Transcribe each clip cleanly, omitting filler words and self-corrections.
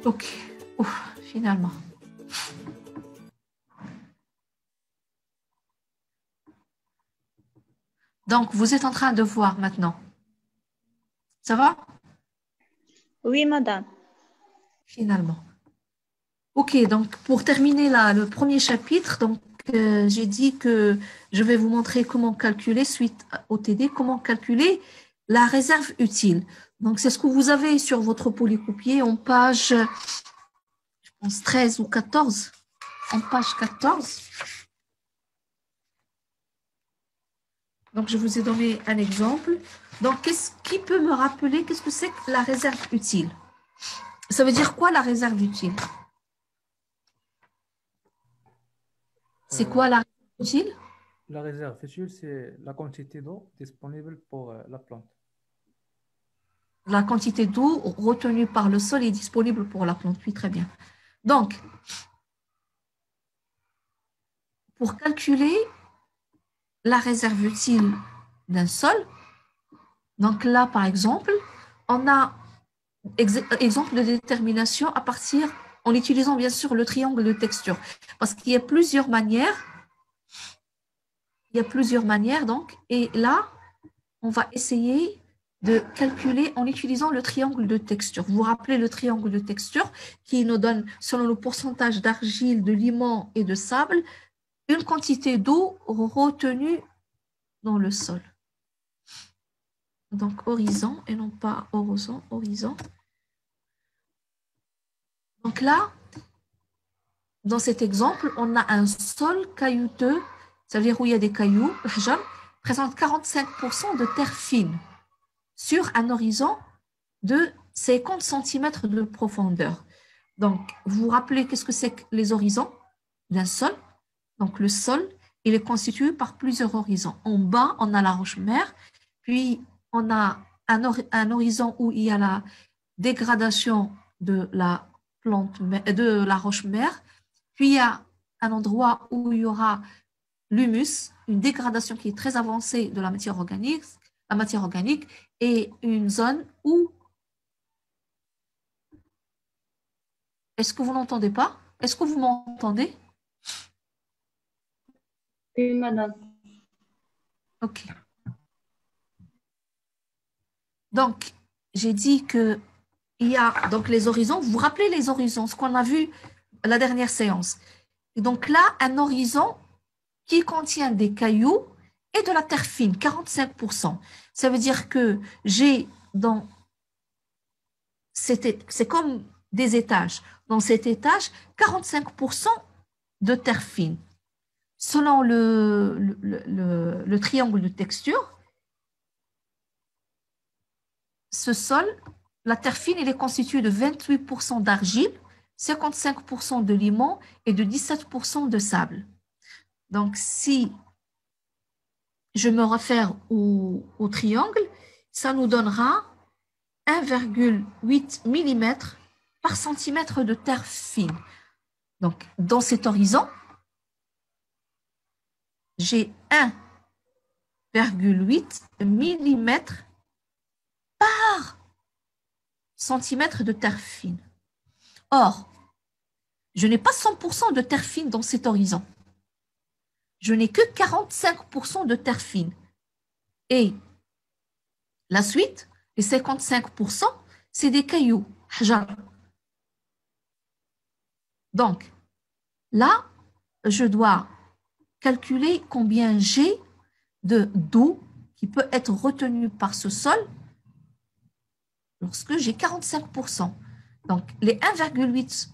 Ok. Ouf, finalement. Donc, vous êtes en train de voir maintenant. Ça va? Oui, madame. Finalement. Ok, donc pour terminer là, le premier chapitre, donc j'ai dit que je vais vous montrer comment calculer, suite au TD, comment calculer la réserve utile. Donc c'est ce que vous avez sur votre polycopier en page, je pense 13 ou 14, en page 14. Donc je vous ai donné un exemple. Donc qu'est-ce qui peut me rappeler qu'est-ce que c'est que la réserve utile? Ça veut dire quoi la réserve utile? C'est Euh, quoi la réserve utile? la réserve utile, c'est la quantité d'eau disponible pour la plante. La quantité d'eau retenue par le sol est disponible pour la plante. Oui, très bien. Donc, pour calculer la réserve utile d'un sol, donc là, par exemple, on a exemple de détermination à partir, en utilisant bien sûr le triangle de texture. Parce qu'il y a plusieurs manières, donc, et là, on va essayer de calculer en utilisant le triangle de texture. Vous vous rappelez le triangle de texture qui nous donne, selon le pourcentage d'argile, de limon et de sable, une quantité d'eau retenue dans le sol. Donc horizon et non pas horizon, horizon. Donc là, dans cet exemple, on a un sol caillouteux, ça veut dire où il y a des cailloux, présente 45% de terre fine sur un horizon de 50 cm de profondeur. Donc, vous vous rappelez qu'est-ce que c'est que les horizons d'un sol? Donc, le sol, il est constitué par plusieurs horizons. En bas, on a la roche-mère, puis on a un horizon où il y a la dégradation de la plante, de la roche-mère, puis il y a un endroit où il y aura l'humus, une dégradation qui est très avancée de la matière organique, et une zone où est-ce que vous n'entendez pas? Est-ce que vous m'entendez? Oui, madame. Ok. Donc, j'ai dit que il y a donc les horizons. Vous vous rappelez les horizons, ce qu'on a vu la dernière séance. Et donc là, un horizon qui contient des cailloux et de la terre fine, 45%. Ça veut dire que j'ai dans c'est comme des étages. Dans cet étage, 45% de terre fine. Selon le triangle de texture, ce sol, la terre fine, il est constitué de 28% d'argile, 55% de limon et de 17% de sable. Donc, si je me réfère au triangle, ça nous donnera 1,8 mm par centimètre de terre fine. Donc, dans cet horizon, j'ai 1,8 mm par centimètre de terre fine. Or, je n'ai pas 100% de terre fine dans cet horizon. Je n'ai que 45% de terre fine. Et la suite, les 55%, c'est des cailloux. Donc, là, je dois calculer combien j'ai d'eau qui peut être retenue par ce sol lorsque j'ai 45%. Donc, les 1,8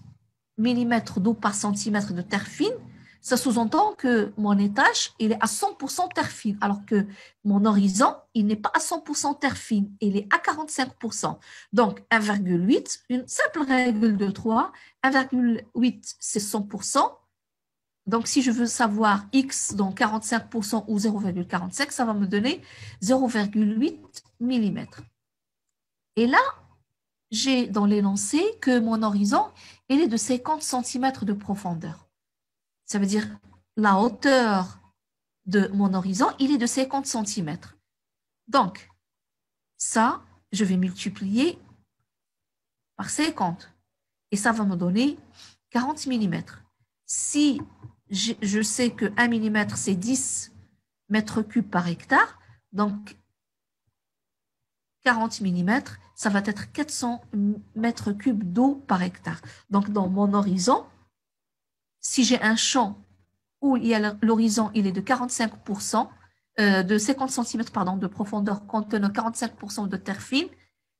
mm d'eau par centimètre de terre fine, ça sous-entend que mon étage, il est à 100% terre fine, alors que mon horizon, il n'est pas à 100% terre fine, il est à 45%. Donc, 1,8, une simple règle de 3, 1,8, c'est 100%. Donc, si je veux savoir X, donc 45% ou 0,45, ça va me donner 0,8 mm. Et là, j'ai dans l'énoncé que mon horizon, il est de 50 cm de profondeur. Ça veut dire la hauteur de mon horizon, il est de 50 cm. Donc, ça, je vais multiplier par 50. et ça va me donner 40 mm. Si je sais que 1 mm, c'est 10 mètres cubes par hectare, donc 40 mm, ça va être 400 mètres cubes d'eau par hectare. Donc, dans mon horizon, si j'ai un champ où l'horizon il est de 45%, de 50 cm pardon, de profondeur contenant 45% de terre fine,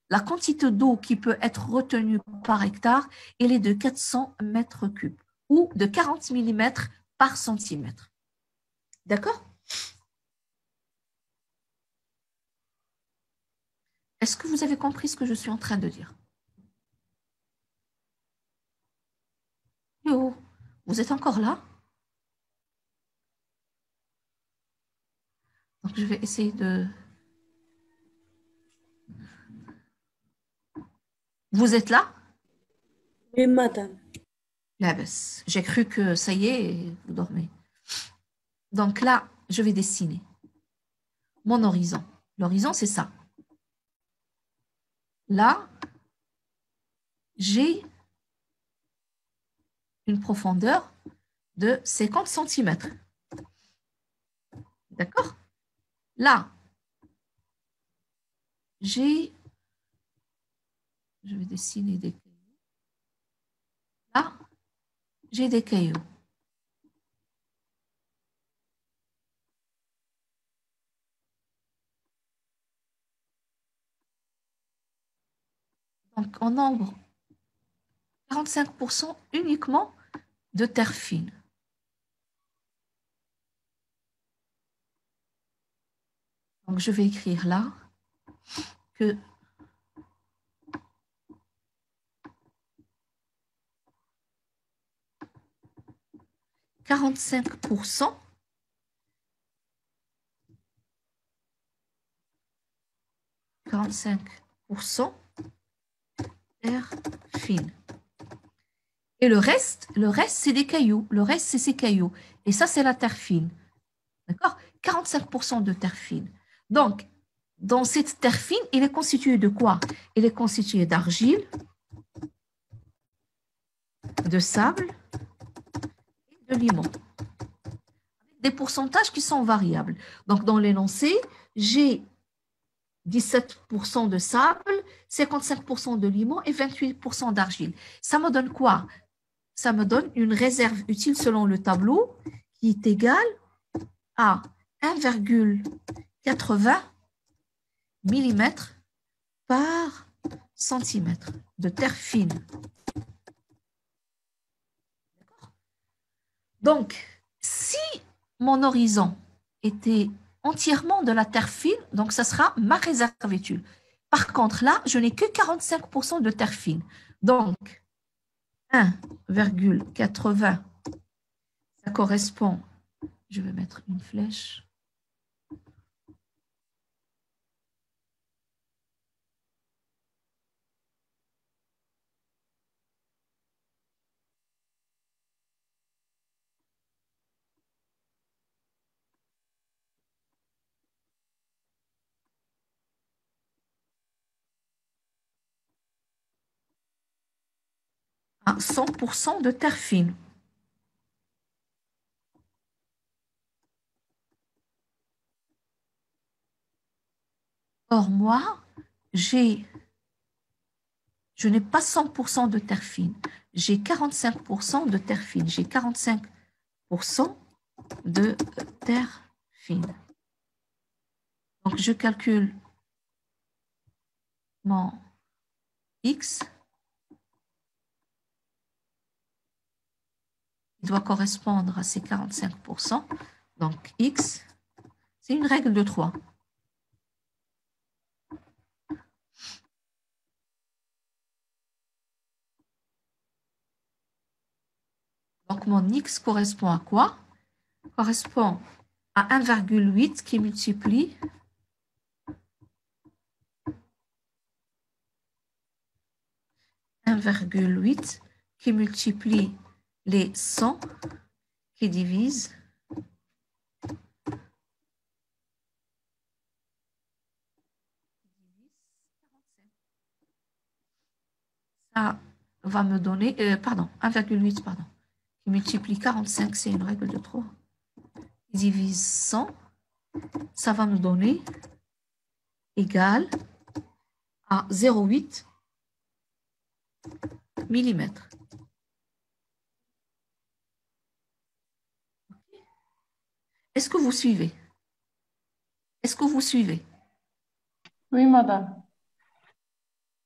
la quantité d'eau qui peut être retenue par hectare, elle est de 400 mètres cubes ou de 40 mm par centimètre. D'accord? Est-ce que vous avez compris ce que je suis en train de dire? Yo, vous êtes encore là? Donc, je vais essayer de... Vous êtes là? Oui, madame. Là, j'ai cru que ça y est, vous dormez. Donc là, je vais dessiner mon horizon. L'horizon, c'est ça. Là, j'ai une profondeur de 50 cm. D'accord? Là, je vais dessiner des cailloux. Là, j'ai des cailloux. Donc, en nombre, 45% uniquement de terre fine. Donc, je vais écrire là que 45% terre fine. Et le reste c'est des cailloux. Le reste, c'est ces cailloux. Et ça, c'est la terre fine. D'accord? 45% de terre fine. Donc, dans cette terre fine, il est constitué de quoi? Il est constitué d'argile, de sable et de limon. Des pourcentages qui sont variables. Donc, dans l'énoncé, j'ai 17% de sable, 55% de limon et 28% d'argile. Ça me donne quoi? Ça me donne une réserve utile selon le tableau qui est égale à 1,80 mm par centimètre de terre fine. Donc, si mon horizon était entièrement de la terre fine, donc ça sera ma réserve utile. Par contre, là, je n'ai que 45% de terre fine. Donc, 1,80, ça correspond, je vais mettre une flèche, à 100% de terre fine. Or, moi, je n'ai pas 100% de terre fine. J'ai 45% de terre fine. J'ai 45% de terre fine. Donc, je calcule mon X. Il doit correspondre à ces 45%. Donc, X, c'est une règle de 3. Donc, mon X correspond à quoi? Correspond à 1,8 qui multiplie qui multiplie les 100 qui divise ça va me donner, pardon, 1,8, pardon. Qui multiplie 45, c'est une règle de 3. Divise 100, ça va me donner égal à 0,8 mm. Est-ce que vous suivez? Est-ce que vous suivez? Oui, madame.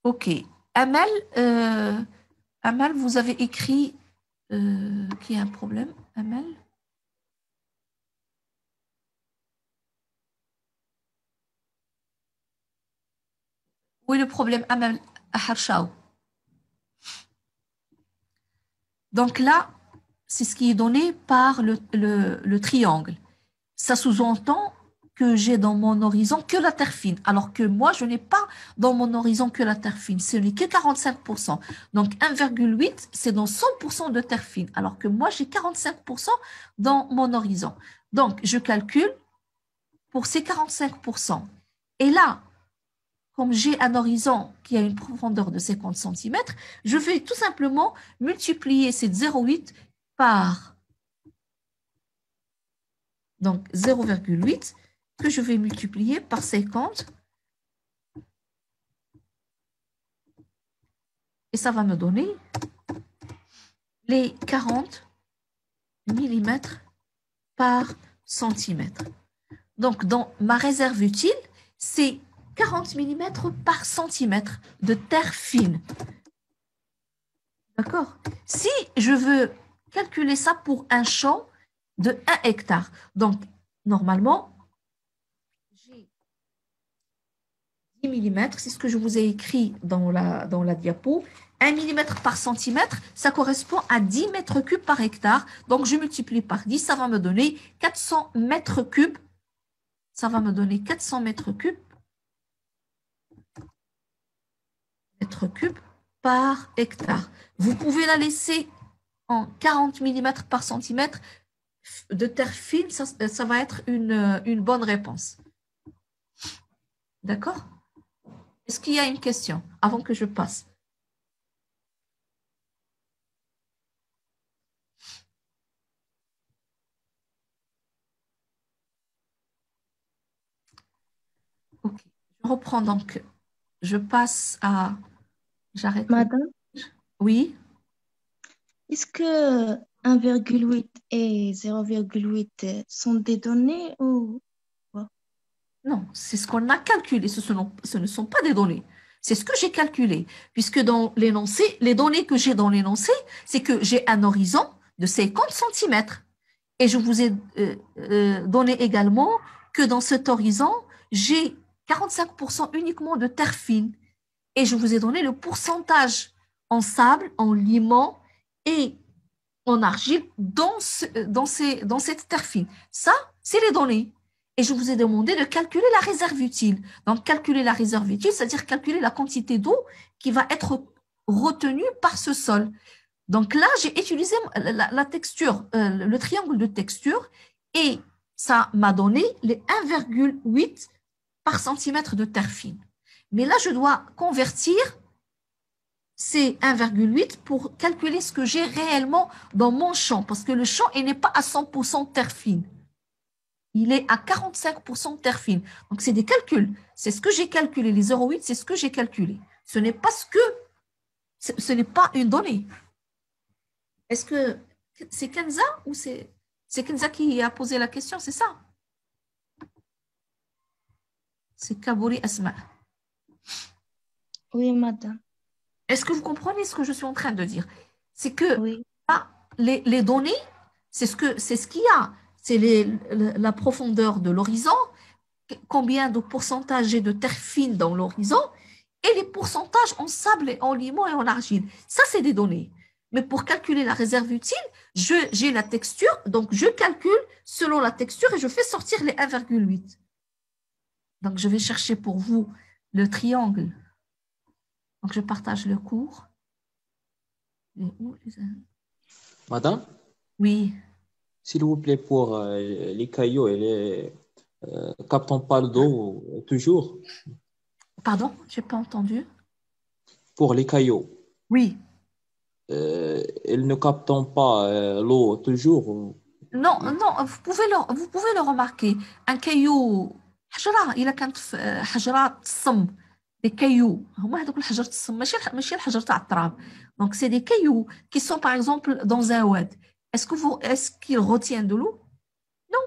Ok. Amal, Amal, vous avez écrit qu'il y a un problème. Amal? Où est le problème, Amal Aharshao? Donc là, c'est ce qui est donné par le triangle. Ça sous-entend que j'ai dans mon horizon que la terre fine, alors que moi, je n'ai pas dans mon horizon que la terre fine. Ce n'est que 45%. Donc 1,8, c'est dans 100% de terre fine, alors que moi, j'ai 45% dans mon horizon. Donc, je calcule pour ces 45%. Et là, comme j'ai un horizon qui a une profondeur de 50 cm, je vais tout simplement multiplier cette 0,8 par donc 0,8 que je vais multiplier par 50 et ça va me donner les 40 mm par centimètre. Donc, dans ma réserve utile, c'est 40 mm par centimètre de terre fine. D'accord? Si je veux calculer ça pour un champ de 1 hectare, donc normalement, j'ai 10 mm, c'est ce que je vous ai écrit dans la diapo. 1 mm par centimètre, ça correspond à 10 mètres cubes par hectare. Donc, je multiplie par 10, ça va me donner 400 mètres cubes. Ça va me donner 400 mètres cubes par hectare. Vous pouvez la laisser en 40 mm par centimètre de terre fine, ça va être une bonne réponse. D'accord? Est-ce qu'il y a une question avant que je passe? Ok, je reprends donc. Je passe à... J'arrête. Madame, Oui, est-ce que 1,8 et 0,8 sont des données ou quoi? non, c'est ce qu'on a calculé. Ce ne sont pas des données. C'est ce que j'ai calculé. Puisque dans l'énoncé, les données que j'ai dans l'énoncé, c'est que j'ai un horizon de 50 cm. Et je vous ai donné également que dans cet horizon, j'ai 45% uniquement de terre fine. Et je vous ai donné le pourcentage en sable, en limon et en argile dans cette terre fine. Ça, c'est les données. Et je vous ai demandé de calculer la réserve utile. Donc, calculer la réserve utile, c'est-à-dire calculer la quantité d'eau qui va être retenue par ce sol. Donc là, j'ai utilisé la texture, le triangle de texture, et ça m'a donné les 1,8 par centimètre de terre fine. Mais là, je dois convertir ces 1,8 pour calculer ce que j'ai réellement dans mon champ, parce que le champ, il n'est pas à 100% terre fine. Il est à 45% terre fine. Donc, c'est des calculs. C'est ce que j'ai calculé. Les 0,8, c'est ce que j'ai calculé. Ce n'est pas ce n'est pas une donnée. Est-ce que c'est Kenza ou c'est Kenza qui a posé la question, c'est ça? C'est Kabouri Asma. Oui, madame. Est-ce que vous comprenez ce que je suis en train de dire? C'est que Oui. les données, c'est ce qu'il y a. C'est la profondeur de l'horizon, combien de pourcentage j'ai de terre fine dans l'horizon, et les pourcentages en sable, et en limon et en argile. Ça, c'est des données. Mais pour calculer la réserve utile, j'ai la texture, donc je calcule selon la texture et je fais sortir les 1,8. Donc, je vais chercher pour vous le triangle. Donc, je partage le cours. Madame, Oui. s'il vous plaît, pour les cailloux et les captons pas d'eau toujours. Pardon, je n'ai pas entendu. Pour les cailloux, Oui. ils ne captent pas l'eau toujours. Non, non, vous pouvez le remarquer. Un caillou, حجرة إلا كانت حجرة الصم des cailloux هما هذوك الحجرة الصم ماشي الحجر تاع التراب. Donc c'est des cailloux qui sont par exemple dans un wad. Est-ce qu'ils retiennent de l'eau? Non,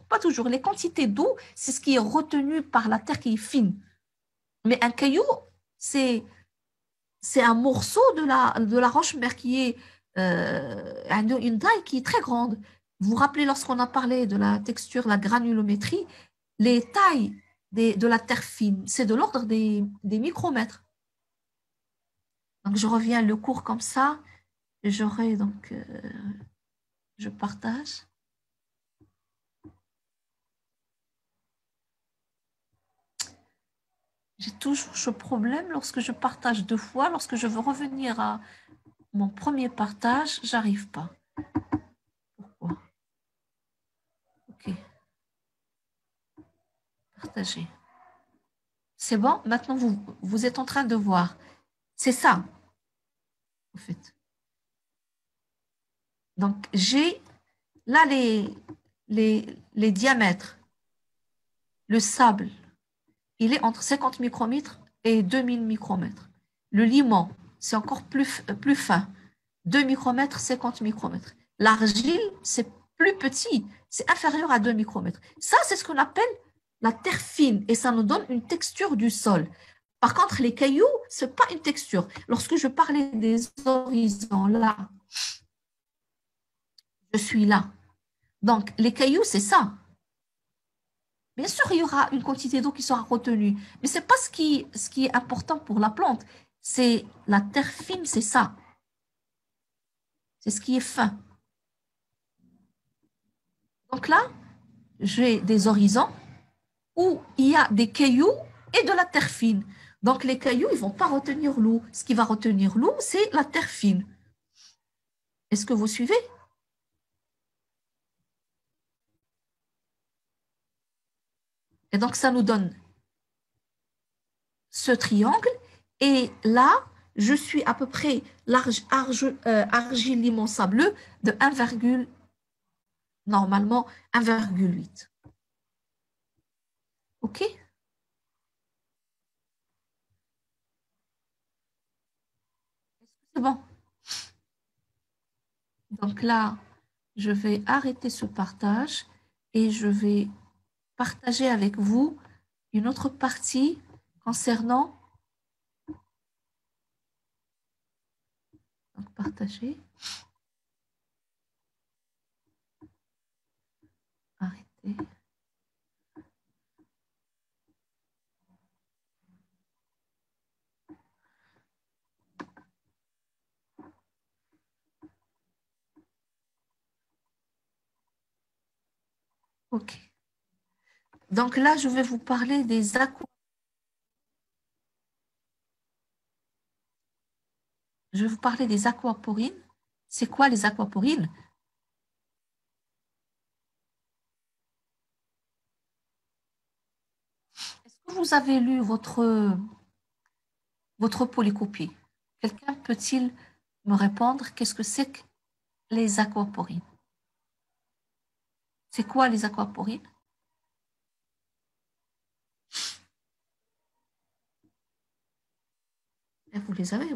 pas toujours. Les quantités d'eau, c'est ce qui est retenu par la terre qui est fine. Mais un caillou, c'est un morceau de la roche-mère qui est une taille qui est très grande. Vous vous rappelez lorsqu'on a parlé de la texture, la granulométrie, les tailles de la terre fine, c'est de l'ordre des micromètres. Donc je reviens le cours comme ça, et j'aurai donc, je partage. J'ai toujours ce problème lorsque je partage 2 fois, lorsque je veux revenir à mon premier partage, j'arrive pas. Pourquoi? Ok. Partager. C'est bon? Maintenant, vous êtes en train de voir. C'est ça, en fait. Donc, j'ai là les diamètres. Le sable, il est entre 50 micromètres et 2000 micromètres. Le limon, c'est encore plus fin. 2 micromètres, 50 micromètres. L'argile, c'est plus petit, c'est inférieur à 2 micromètres. Ça, c'est ce qu'on appelle la terre fine et ça nous donne une texture du sol. Par contre, les cailloux, ce n'est pas une texture. Lorsque je parlais des horizons, là, je suis là. Donc, les cailloux, c'est ça. Bien sûr, il y aura une quantité d'eau qui sera retenue, mais ce n'est pas ce qui est important pour la plante. C'est la terre fine, c'est ça. C'est ce qui est fin. Donc là, j'ai des horizons où il y a des cailloux et de la terre fine. Donc les cailloux, ils ne vont pas retenir l'eau. Ce qui va retenir l'eau, c'est la terre fine. Est-ce que vous suivez? Et donc ça nous donne ce triangle. Et là, je suis à peu près argile limon sableux de 1, normalement 1,8. OK? C'est bon. Donc là, je vais arrêter ce partage et je vais partager avec vous une autre partie concernant. Donc, partager. Arrêter. OK. Donc là, je vais vous parler des aquaporines. Je vais vous parler des aquaporines. C'est quoi les aquaporines? Est-ce que vous avez lu votre polycopie? Quelqu'un peut-il me répondre qu'est-ce que c'est que les aquaporines? C'est quoi les aquaporines? Vous les avez.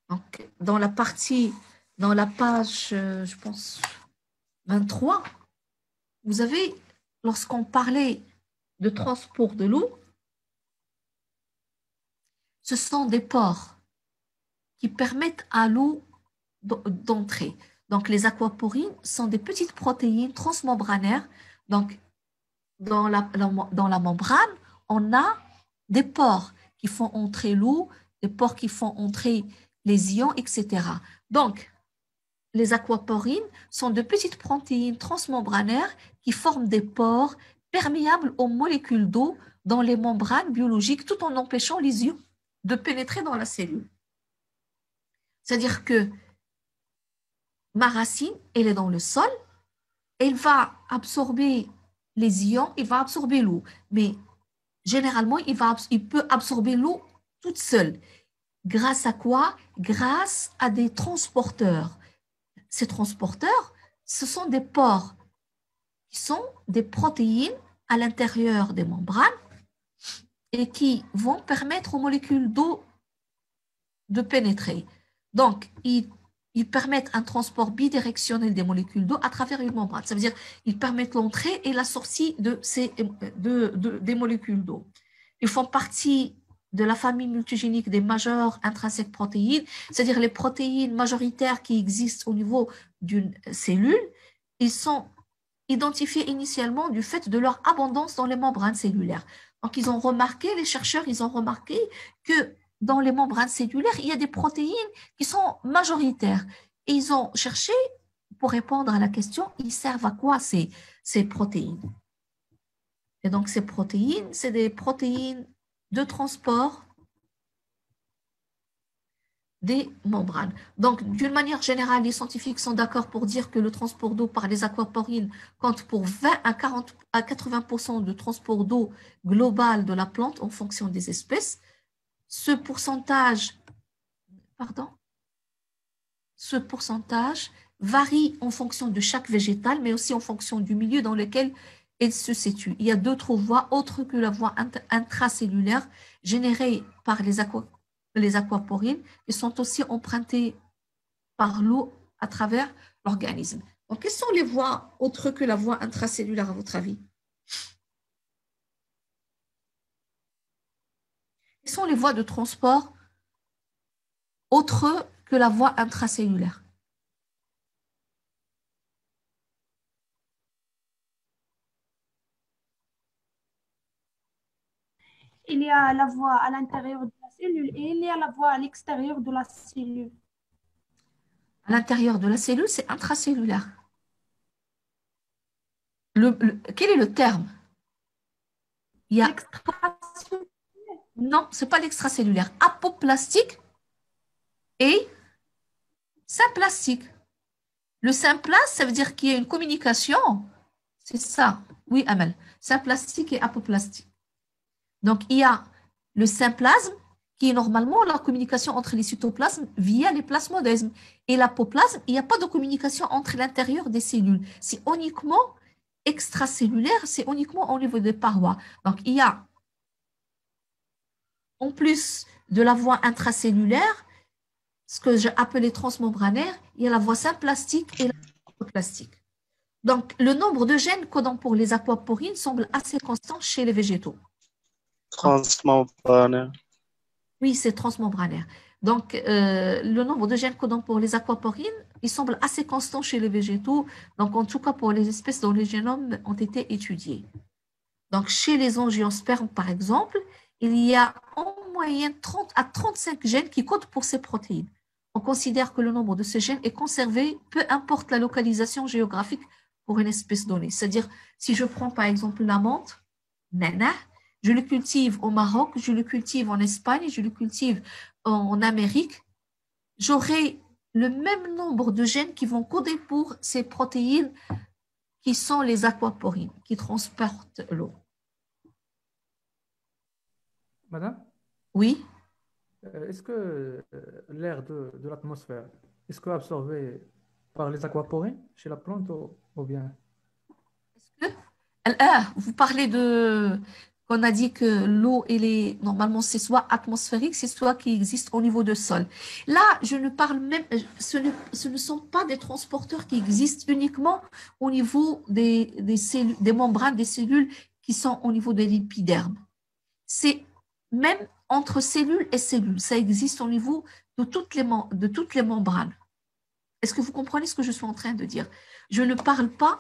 Donc, dans la page, je pense, 23, vous avez, lorsqu'on parlait de transport de l'eau, ce sont des pores qui permettent à l'eau d'entrer. Donc, les aquaporines sont des petites protéines transmembranaires. Donc, dans la membrane, on a des pores qui font entrer l'eau, des pores qui font entrer les ions, etc. Donc, les aquaporines sont de petites protéines transmembranaires qui forment des pores perméables aux molécules d'eau dans les membranes biologiques tout en empêchant les ions de pénétrer dans la cellule. C'est-à-dire que ma racine, elle est dans le sol, elle va absorber les ions, il va absorber l'eau, mais généralement, il peut absorber l'eau toute seule. Grâce à quoi? Grâce à des transporteurs. Ces transporteurs, ce sont des pores qui sont des protéines à l'intérieur des membranes et qui vont permettre aux molécules d'eau de pénétrer. Donc, ils permettent un transport bidirectionnel des molécules d'eau à travers une membrane. Ça veut dire qu'ils permettent l'entrée et la sortie des molécules d'eau. Ils font partie de la famille multigénique des majeures intrinsèques protéines, c'est-à-dire les protéines majoritaires qui existent au niveau d'une cellule. Ils sont identifiés initialement du fait de leur abondance dans les membranes cellulaires. Donc, les chercheurs, ils ont remarqué que dans les membranes cellulaires, il y a des protéines qui sont majoritaires. Et ils ont cherché, pour répondre à la question, ils servent à quoi ces protéines? Et donc, ces protéines, c'est des protéines de transport des membranes. Donc, d'une manière générale, les scientifiques sont d'accord pour dire que le transport d'eau par les aquaporines compte pour 20 à 40 à 80% de transport d'eau global de la plante en fonction des espèces. Ce pourcentage varie en fonction de chaque végétal, mais aussi en fonction du milieu dans lequel elle se situe. Il y a d'autres voies autres que la voie intracellulaire générée par les aquaporines et sont aussi empruntées par l'eau à travers l'organisme. Donc, quelles sont les voies autres que la voie intracellulaire à votre avis? Quelles sont les voies de transport autres que la voie intracellulaire? Il y a la voie à l'intérieur de la cellule et il y a la voie à l'extérieur de la cellule. À l'intérieur de la cellule, c'est intracellulaire. Quel est le terme? Il y a... Non, ce n'est pas l'extracellulaire. Apoplastique et symplastique. Le symplast, ça veut dire qu'il y a une communication. C'est ça. Oui, Amel. Symplastique et apoplastique. Donc, il y a le symplasme qui est normalement la communication entre les cytoplasmes via les plasmodesmes. Et l'apoplasme, il n'y a pas de communication entre l'intérieur des cellules. C'est uniquement extracellulaire, c'est uniquement au niveau des parois. Donc, il y a, en plus de la voie intracellulaire, ce que j'ai appelé transmembranaire, il y a la voie symplastique et la voie apoplastique. Donc, le nombre de gènes codant pour les aquaporines semble assez constant chez les végétaux. Transmembranaire. Oui, c'est transmembranaire. Donc, le nombre de gènes codant pour les aquaporines, il semble assez constant chez les végétaux, donc en tout cas pour les espèces dont les génomes ont été étudiés. Donc, chez les angiospermes, par exemple, il y a en moyenne 30 à 35 gènes qui codent pour ces protéines. On considère que le nombre de ces gènes est conservé, peu importe la localisation géographique pour une espèce donnée. C'est-à-dire, si je prends par exemple la menthe, nana, je le cultive au Maroc, je le cultive en Espagne, je le cultive en Amérique, j'aurai le même nombre de gènes qui vont coder pour ces protéines qui sont les aquaporines, qui transportent l'eau. Madame, Oui? est-ce que l'air de l'atmosphère, est-ce que absorbé par les aquaporines chez la plante ou bien? Vous parlez de... On a dit que l'eau, normalement, c'est soit atmosphérique, c'est soit qui existe au niveau du sol. Là, je ne parle même, ce ne sont pas des transporteurs qui existent uniquement au niveau des cellules, des membranes des cellules qui sont au niveau de l'épiderme. C'est même entre cellule et cellule. Ça existe au niveau de toutes les membranes. Est-ce que vous comprenez ce que je suis en train de dire? Je ne parle pas,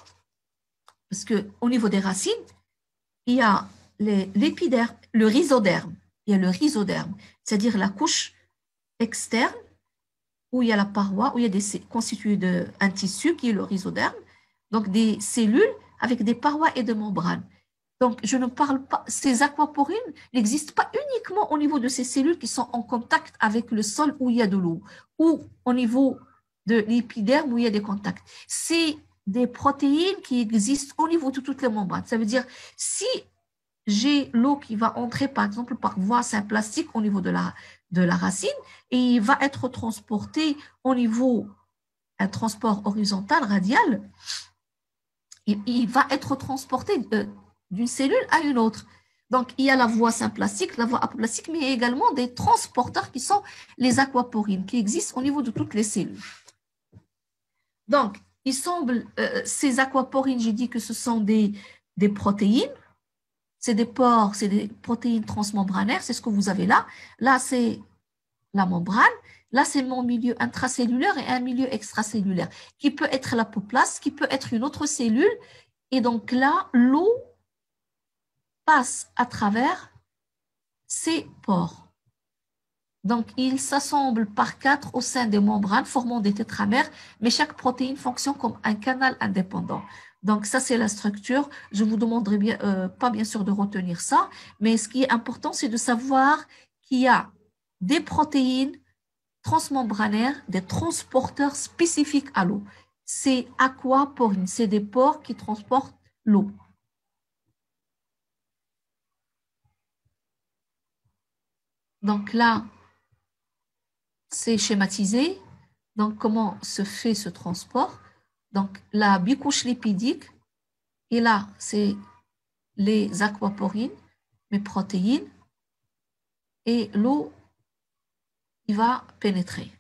parce qu'au niveau des racines, il y a l'épiderme, le rhizoderme. Il y a le rhizoderme, c'est-à-dire la couche externe où il y a la paroi, où il y a constitué d'un tissu qui est le rhizoderme, donc des cellules avec des parois et des membranes. Donc, je ne parle pas, ces aquaporines n'existent pas uniquement au niveau de ces cellules qui sont en contact avec le sol où il y a de l'eau, ou au niveau de l'épiderme où il y a des contacts. C'est des protéines qui existent au niveau de toutes les membranes. Ça veut dire, si j'ai l'eau qui va entrer, par exemple, par voie symplastique au niveau de la racine et il va être transporté au niveau, un transport horizontal, radial, il va être transporté d'une cellule à une autre. Donc, il y a la voie symplastique, la voie apoplastique, mais il y a également des transporteurs qui sont les aquaporines, qui existent au niveau de toutes les cellules. Donc, il semble, ces aquaporines, j'ai dit que ce sont des protéines, c'est des pores, c'est des protéines transmembranaires, c'est ce que vous avez là. Là, c'est la membrane. Là, c'est mon milieu intracellulaire et un milieu extracellulaire, qui peut être l'apoplast, qui peut être une autre cellule. Et donc là, l'eau passe à travers ces pores. Donc, ils s'assemblent par 4 au sein des membranes, formant des tétramères, mais chaque protéine fonctionne comme un canal indépendant. Donc, ça, c'est la structure. Je vous demanderai pas bien sûr de retenir ça, mais ce qui est important, c'est de savoir qu'il y a des protéines transmembranaires, des transporteurs spécifiques à l'eau. C'est aquaporines, c'est des pores qui transportent l'eau. Donc là, c'est schématisé. Donc, comment se fait ce transport? Donc, la bicouche lipidique, et là, c'est les aquaporines, mes protéines, et l'eau, il va pénétrer.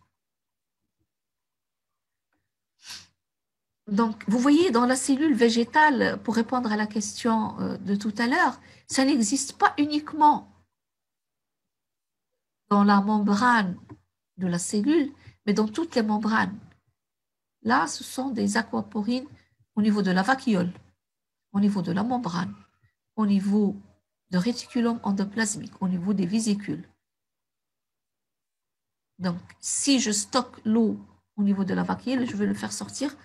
Donc, vous voyez, dans la cellule végétale, pour répondre à la question de tout à l'heure, ça n'existe pas uniquement dans la membrane de la cellule, mais dans toutes les membranes. Là, ce sont des aquaporines au niveau de la vacuole, au niveau de la membrane, au niveau de réticulum endoplasmique, au niveau des vésicules. Donc, si je stocke l'eau au niveau de la vacuole, je vais le faire sortir.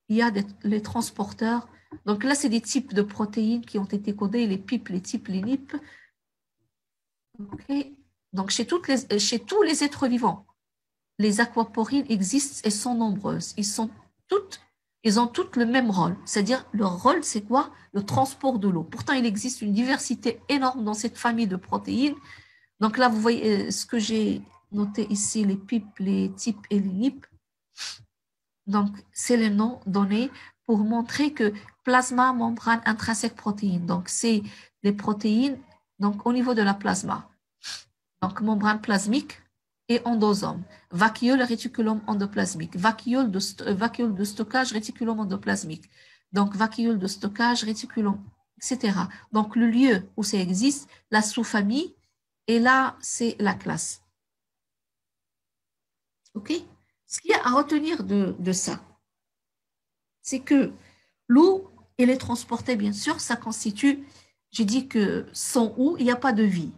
Il y a les transporteurs. Donc là, c'est des types de protéines qui ont été codés, les PIP, les types, les NIP. Okay. Donc, chez tous les êtres vivants, les aquaporines existent et sont nombreuses. Ils ont toutes le même rôle. C'est-à-dire, leur rôle, c'est quoi? Le transport de l'eau. Pourtant, il existe une diversité énorme dans cette famille de protéines. Donc là, vous voyez ce que j'ai noté ici, les PIP, les types et les NIP. Donc, c'est les noms donnés pour montrer que plasma, membrane, intrinsèque, protéines. Donc, c'est les protéines donc, au niveau de la plasma. Donc, membrane plasmique et endosome. Vacuole, réticulum endoplasmique. Vacuole de stockage, réticulum endoplasmique. Donc, vacuole de stockage, réticulum, etc. Donc, le lieu où ça existe, la sous-famille, et là, c'est la classe. OK? Ce qu'il y a à retenir de ça, c'est que l'eau, elle est transportée, bien sûr, ça constitue, j'ai dit que sans eau, il n'y a pas de vie.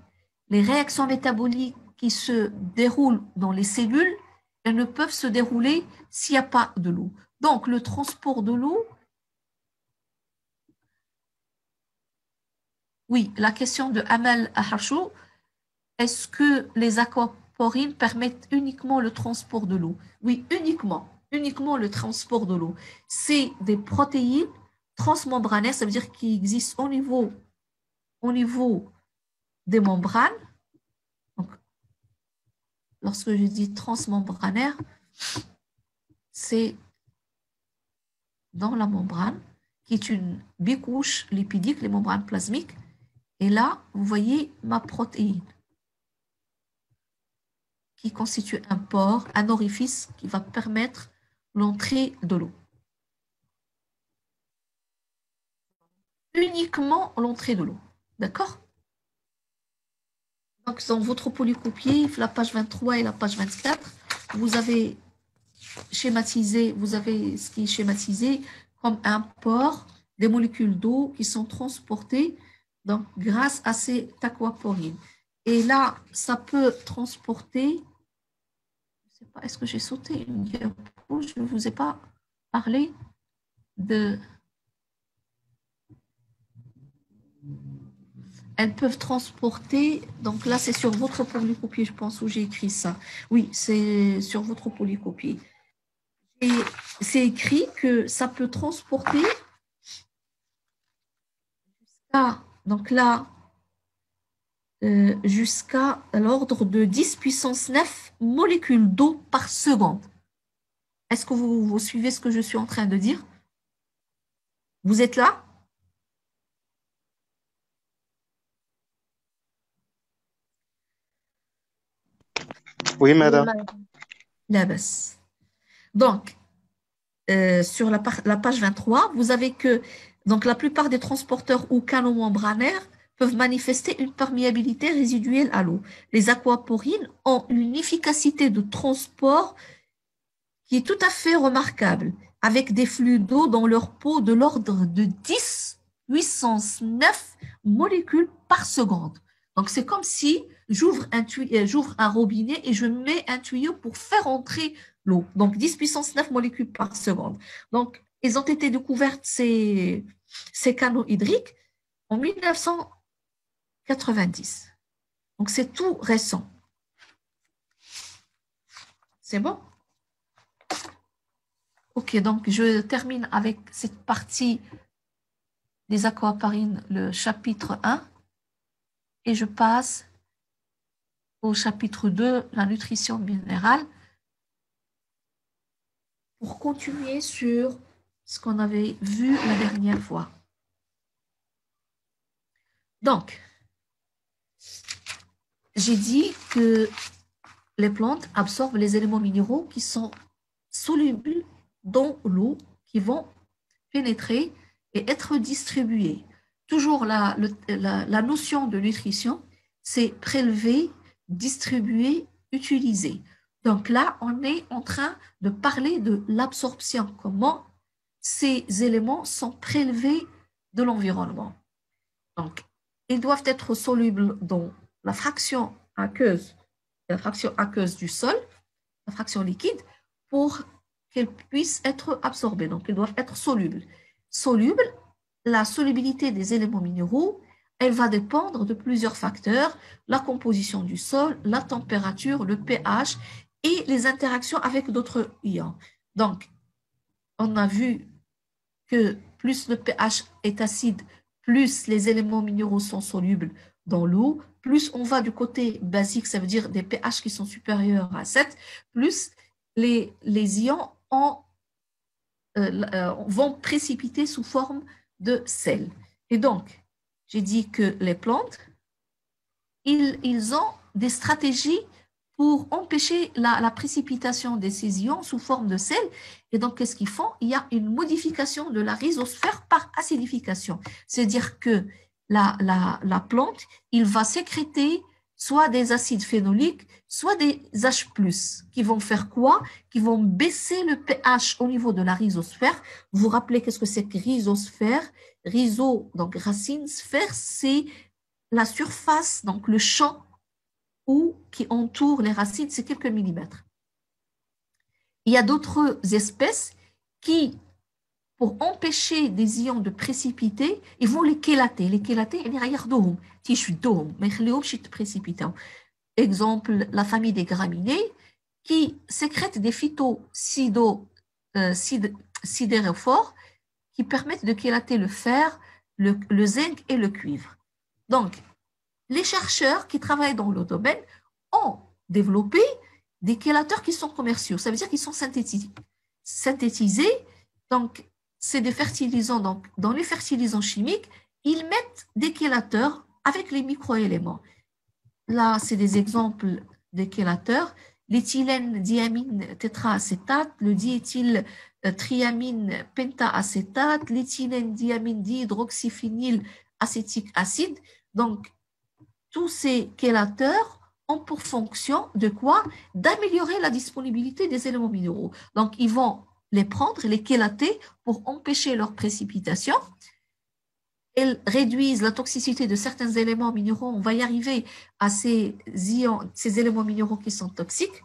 Les réactions métaboliques qui se déroulent dans les cellules, elles ne peuvent se dérouler s'il n'y a pas de l'eau. Donc, le transport de l'eau, oui, la question de Amal Aharchou, est-ce que les aquaporines permettent uniquement le transport de l'eau? Oui, uniquement le transport de l'eau. C'est des protéines transmembranaires, ça veut dire qu'ils existent au niveau des membranes. Donc, lorsque je dis transmembranaire, c'est dans la membrane, qui est une bicouche lipidique, les membranes plasmiques. Et là, vous voyez ma protéine, qui constitue un pore, un orifice qui va permettre l'entrée de l'eau. Uniquement l'entrée de l'eau. D'accord? Donc, dans votre polycopier, la page 23 et la page 24, vous avez schématisé, vous avez ce qui est schématisé comme un pore, des molécules d'eau qui sont transportées donc, grâce à ces aquaporines. Et là, ça peut transporter, je ne sais pas, est-ce que j'ai sauté une diapo? Je ne vous ai pas parlé de... Elles peuvent transporter, donc là c'est sur votre polycopier, je pense, où j'ai écrit ça. Oui, c'est sur votre polycopier. Et c'est écrit que ça peut transporter jusqu'à, donc là, jusqu'à l'ordre de 10 puissance 9 molécules d'eau par seconde. Est-ce que vous suivez ce que je suis en train de dire? Vous êtes là? Oui, madame. La baisse. Donc, sur la page 23, vous avez que donc, la plupart des transporteurs ou canaux membranaires peuvent manifester une perméabilité résiduelle à l'eau. Les aquaporines ont une efficacité de transport qui est tout à fait remarquable, avec des flux d'eau dans leur peau de l'ordre de 10 puissance 9 molécules par seconde. Donc, c'est comme si j'ouvre un robinet et je mets un tuyau pour faire entrer l'eau. Donc, 10 puissance 9 molécules par seconde. Donc, ils ont été découvertes, ces canaux hydriques, en 1990. Donc, c'est tout récent. C'est bon? Ok, donc je termine avec cette partie des aquaporines, le chapitre 1, et je passe au chapitre 2, la nutrition minérale, pour continuer sur ce qu'on avait vu la dernière fois. Donc, j'ai dit que les plantes absorbent les éléments minéraux qui sont solubles dans l'eau, qui vont pénétrer et être distribués. Toujours la notion de nutrition, c'est prélever, distribuer, utiliser. Donc là, on est en train de parler de l'absorption, comment ces éléments sont prélevés de l'environnement. Donc, ils doivent être solubles dans la fraction aqueuse du sol, la fraction liquide, pour qu'elles puissent être absorbées. Donc, ils doivent être solubles. Solubles, la solubilité des éléments minéraux, elle va dépendre de plusieurs facteurs, la composition du sol, la température, le pH et les interactions avec d'autres ions. Donc, on a vu que plus le pH est acide, plus les éléments minéraux sont solubles dans l'eau, plus on va du côté basique, ça veut dire des pH qui sont supérieurs à 7, plus les ions vont précipiter sous forme de sel. Et donc, j'ai dit que les plantes, ils ont des stratégies pour empêcher la précipitation de ces ions sous forme de sel. Et donc, qu'est-ce qu'ils font? Il y a une modification de la rhizosphère par acidification. C'est-à-dire que la plante, il va sécréter soit des acides phénoliques, soit des H+, qui vont faire quoi? Qui vont baisser le pH au niveau de la rhizosphère. Vous vous rappelez qu'est-ce que c'est que rhizosphère? Rhizo, donc racine, sphère, c'est la surface, donc le champ qui entoure les racines, c'est quelques millimètres. Il y a d'autres espèces qui, pour empêcher des ions de précipiter, ils vont les chélater. Les chélater, ils regardent mais ils précipitent. Exemple, la famille des graminées qui sécrètent des phytosidérophores qui permettent de chélater le fer, le zinc et le cuivre. Donc, les chercheurs qui travaillent dans le domaine ont développé des chélateurs qui sont commerciaux. Ça veut dire qu'ils sont synthétisés. Donc, c'est des fertilisants. Donc, dans les fertilisants chimiques, ils mettent des chélateurs avec les microéléments. Là, c'est des exemples de chélateurs. L'éthylène diamine tétraacétate, le diéthyl triamine pentaacétate, l'éthylène diamine dihydroxyphényl acétique acide. Donc, tous ces chélateurs ont pour fonction de quoi? D'améliorer la disponibilité des éléments minéraux. Donc, ils vont les prendre, les chélater pour empêcher leur précipitation. Elles réduisent la toxicité de certains éléments minéraux. On va y arriver à ces éléments minéraux qui sont toxiques.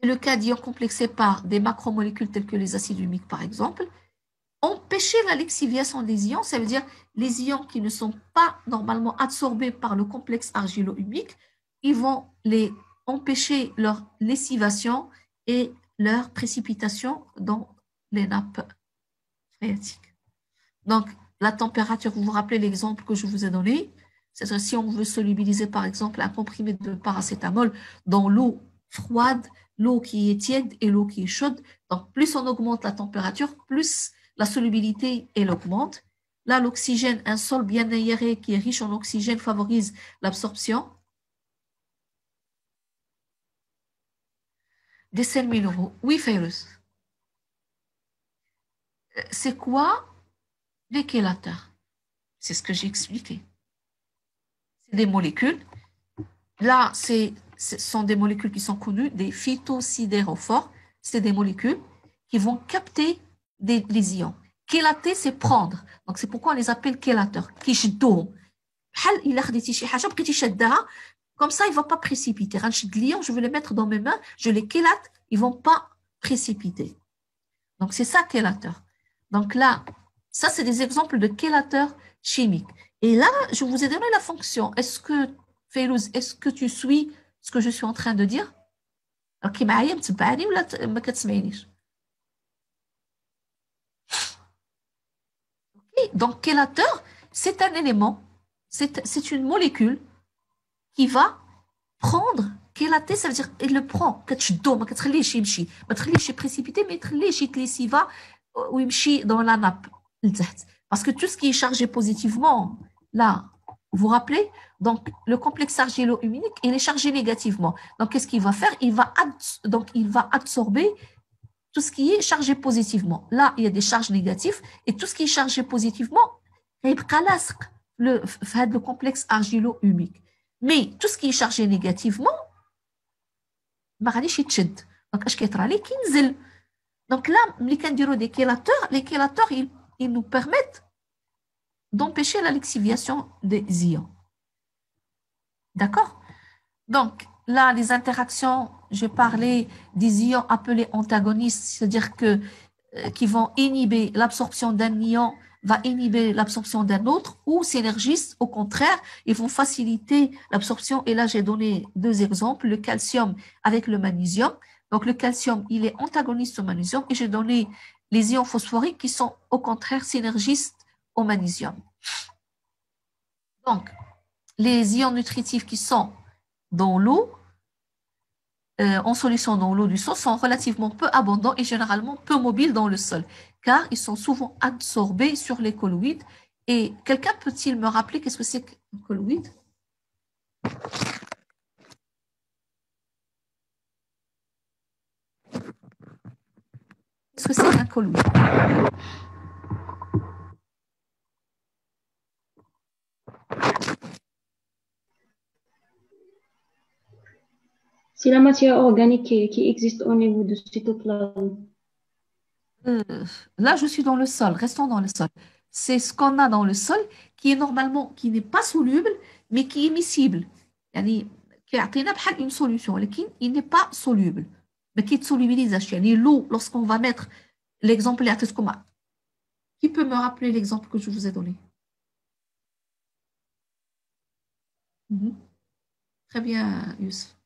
C'est le cas d'ions complexés par des macromolécules telles que les acides humiques, par exemple. Empêcher la lixiviation des ions, ça veut dire les ions qui ne sont pas normalement absorbés par le complexe argilo-humique, ils vont empêcher leur lessivation et leur précipitation dans les nappes phréatiques. Donc, la température, vous vous rappelez l'exemple que je vous ai donné, C'est-à-dire, si on veut solubiliser, par exemple, un comprimé de paracétamol dans l'eau froide, l'eau qui est tiède et l'eau qui est chaude, donc plus on augmente la température, plus la solubilité, elle augmente. Là, l'oxygène, un sol bien aéré qui est riche en oxygène favorise l'absorption des sels minéraux. Oui, Fairuz. C'est quoi les chélateurs? C'est ce que j'ai expliqué. C'est des molécules. Là, ce sont des molécules qui sont connues, des phytosidérophores. C'est des molécules qui vont capter les ions. Chélater, c'est prendre. Donc, c'est pourquoi on les appelle chélateurs. كيشدوهم. بحال إلا خديتي شي حاجة بقيتي شدها, comme ça, il ne va pas précipiter. غنشد l'ion, je vais les mettre dans mes mains, je les chélate, ils ne vont pas précipiter. Donc, c'est ça, chélateur. Donc là, ça, c'est des exemples de chélateurs chimiques. Et là, je vous ai donné la fonction. Est-ce que, Fayrouz, est-ce que tu suis ce que je suis en train de dire? Ok, معايا متبعني ولا ما كتسمعينيش؟ Donc, chélateur, c'est un élément, c'est une molécule qui va prendre, chélater, ça veut dire, il le prend, كتشدو, ما كتخليهش يمشي, ما تخليهش précipiter, mais تخليهش يتليسيفا ويمشي dans la nappe. Parce que tout ce qui est chargé positivement, là, vous vous rappelez? Donc, le complexe argilo-huminique, il est chargé négativement. Donc, qu'est-ce qu'il va faire? Il va absorber tout ce qui est chargé positivement. Là, il y a des charges négatives et tout ce qui est chargé positivement, le complexe argilo-humique. Mais tout ce qui est chargé négativement, donc, donc là, les chélateurs, ils nous permettent d'empêcher la lixiviation des ions. D'accord? Donc, là, les interactions, j'ai parlé des ions appelés antagonistes, c'est-à-dire qui vont inhiber l'absorption d'un ion, va inhiber l'absorption d'un autre, ou synergistes, au contraire, ils vont faciliter l'absorption. Et là, j'ai donné deux exemples, le calcium avec le magnésium. Donc, le calcium, il est antagoniste au magnésium, et j'ai donné les ions phosphoriques qui sont, au contraire, synergistes au magnésium. Donc, les ions nutritifs qui sont dans l'eau, en solution dans l'eau du sol, sont relativement peu abondants et généralement peu mobiles dans le sol, car ils sont souvent absorbés sur les colloïdes. Et quelqu'un peut-il me rappeler qu'est-ce que c'est qu'un colloïde? Qu'est-ce que c'est qu'un colloïde? C'est la matière organique qui existe au niveau du cytoplasme. Là, je suis dans le sol. Restons dans le sol. C'est ce qu'on a dans le sol qui est normalement, qui n'est pas soluble, mais qui est miscible. يعني كيعطينا بحال une solution, لكن il n'est pas soluble. Mais qui solubilise. يعني l'eau, lorsqu'on va mettre l'exemple اللي عطيتكم. Qui peut me rappeler l'exemple que je vous ai donné? Très bien, Youssef.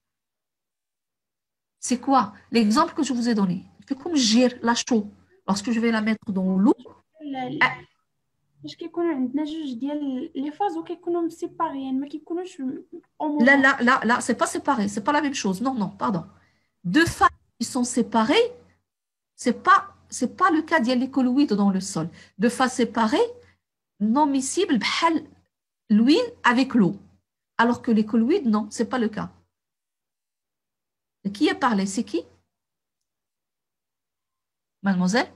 C'est quoi l'exemple que je vous ai donné? Comme gère la chaux, lorsque je vais la mettre dans l'eau. باش كيكونوا عندنا جوج ديال لي فاز وكيكونوا مسيباريين ما كيكونوش Là, c'est pas séparé, c'est pas la même chose. Non, non, pardon. Deux phases qui sont séparées, c'est pas le cas d'il y a les colloïdes dans le sol. Deux phases séparées, non miscibles, bhal l'huile avec l'eau. Alors que les colloïdes, non, c'est pas le cas. Qui a parlé? C'est qui? Mademoiselle?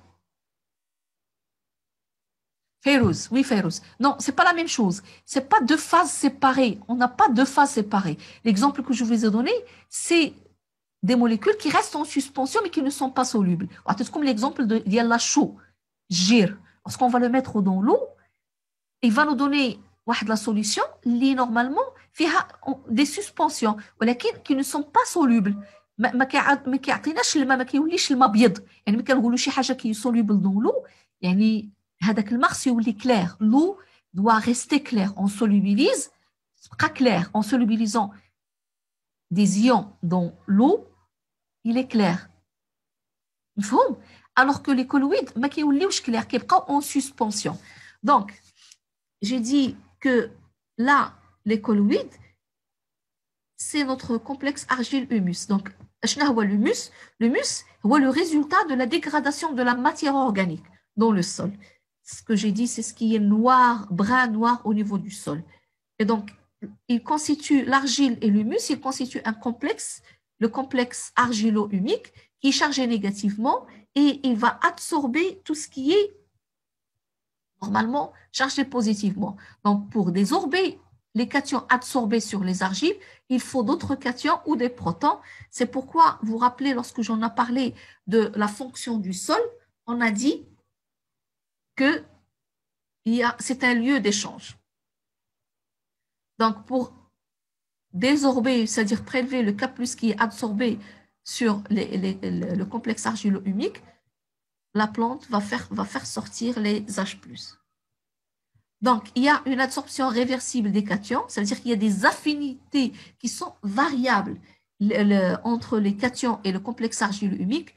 Fayrouz, oui, Fayrouz. Non, c'est pas la même chose. C'est pas deux phases séparées. On n'a pas deux phases séparées. L'exemple que je vous ai donné, c'est des molécules qui restent en suspension mais qui ne sont pas solubles. C'est comme l'exemple de la chaux, gir. Lorsqu'on va le mettre dans l'eau, il va nous donner la solution qui normalement fait des suspensions, mais qui ne sont pas solubles. ما كيعطيناش الماء ما كيوليش الماء ابيض يعني ملي كنقولوا شي حاجه كي soluble dans l'eau يعني هذاك الماء خصو يولي clair. L'eau doit rester claire. On solubilise تبقى clair. En solubilisant des ions dans l'eau, il est clair. مفهوم? Alors que les colloïdes ما كيوليوش clair, كيبقاو en suspension. Donc, j'ai dit que là, les colloïdes, c'est notre complexe argile-humus. Donc, l'humus, l'humus est le résultat de la dégradation de la matière organique dans le sol. Ce que j'ai dit, c'est ce qui est noir, brun noir au niveau du sol. Et donc, il constitue l'argile et l'humus, il constitue un complexe, le complexe argilo-humique, qui est chargé négativement et il va absorber tout ce qui est normalement chargé positivement. Donc, pour désorber les cations adsorbés sur les argiles, il faut d'autres cations ou des protons. C'est pourquoi, vous vous rappelez, lorsque j'en ai parlé de la fonction du sol, on a dit que c'est un lieu d'échange. Donc, pour désorber, c'est-à-dire prélever le K+, qui est absorbé sur le complexe argilo-humique, la plante va faire sortir les H+. Donc, il y a une absorption réversible des cations, c'est-à-dire qu'il y a des affinités qui sont variables entre les cations et le complexe argilo-humique.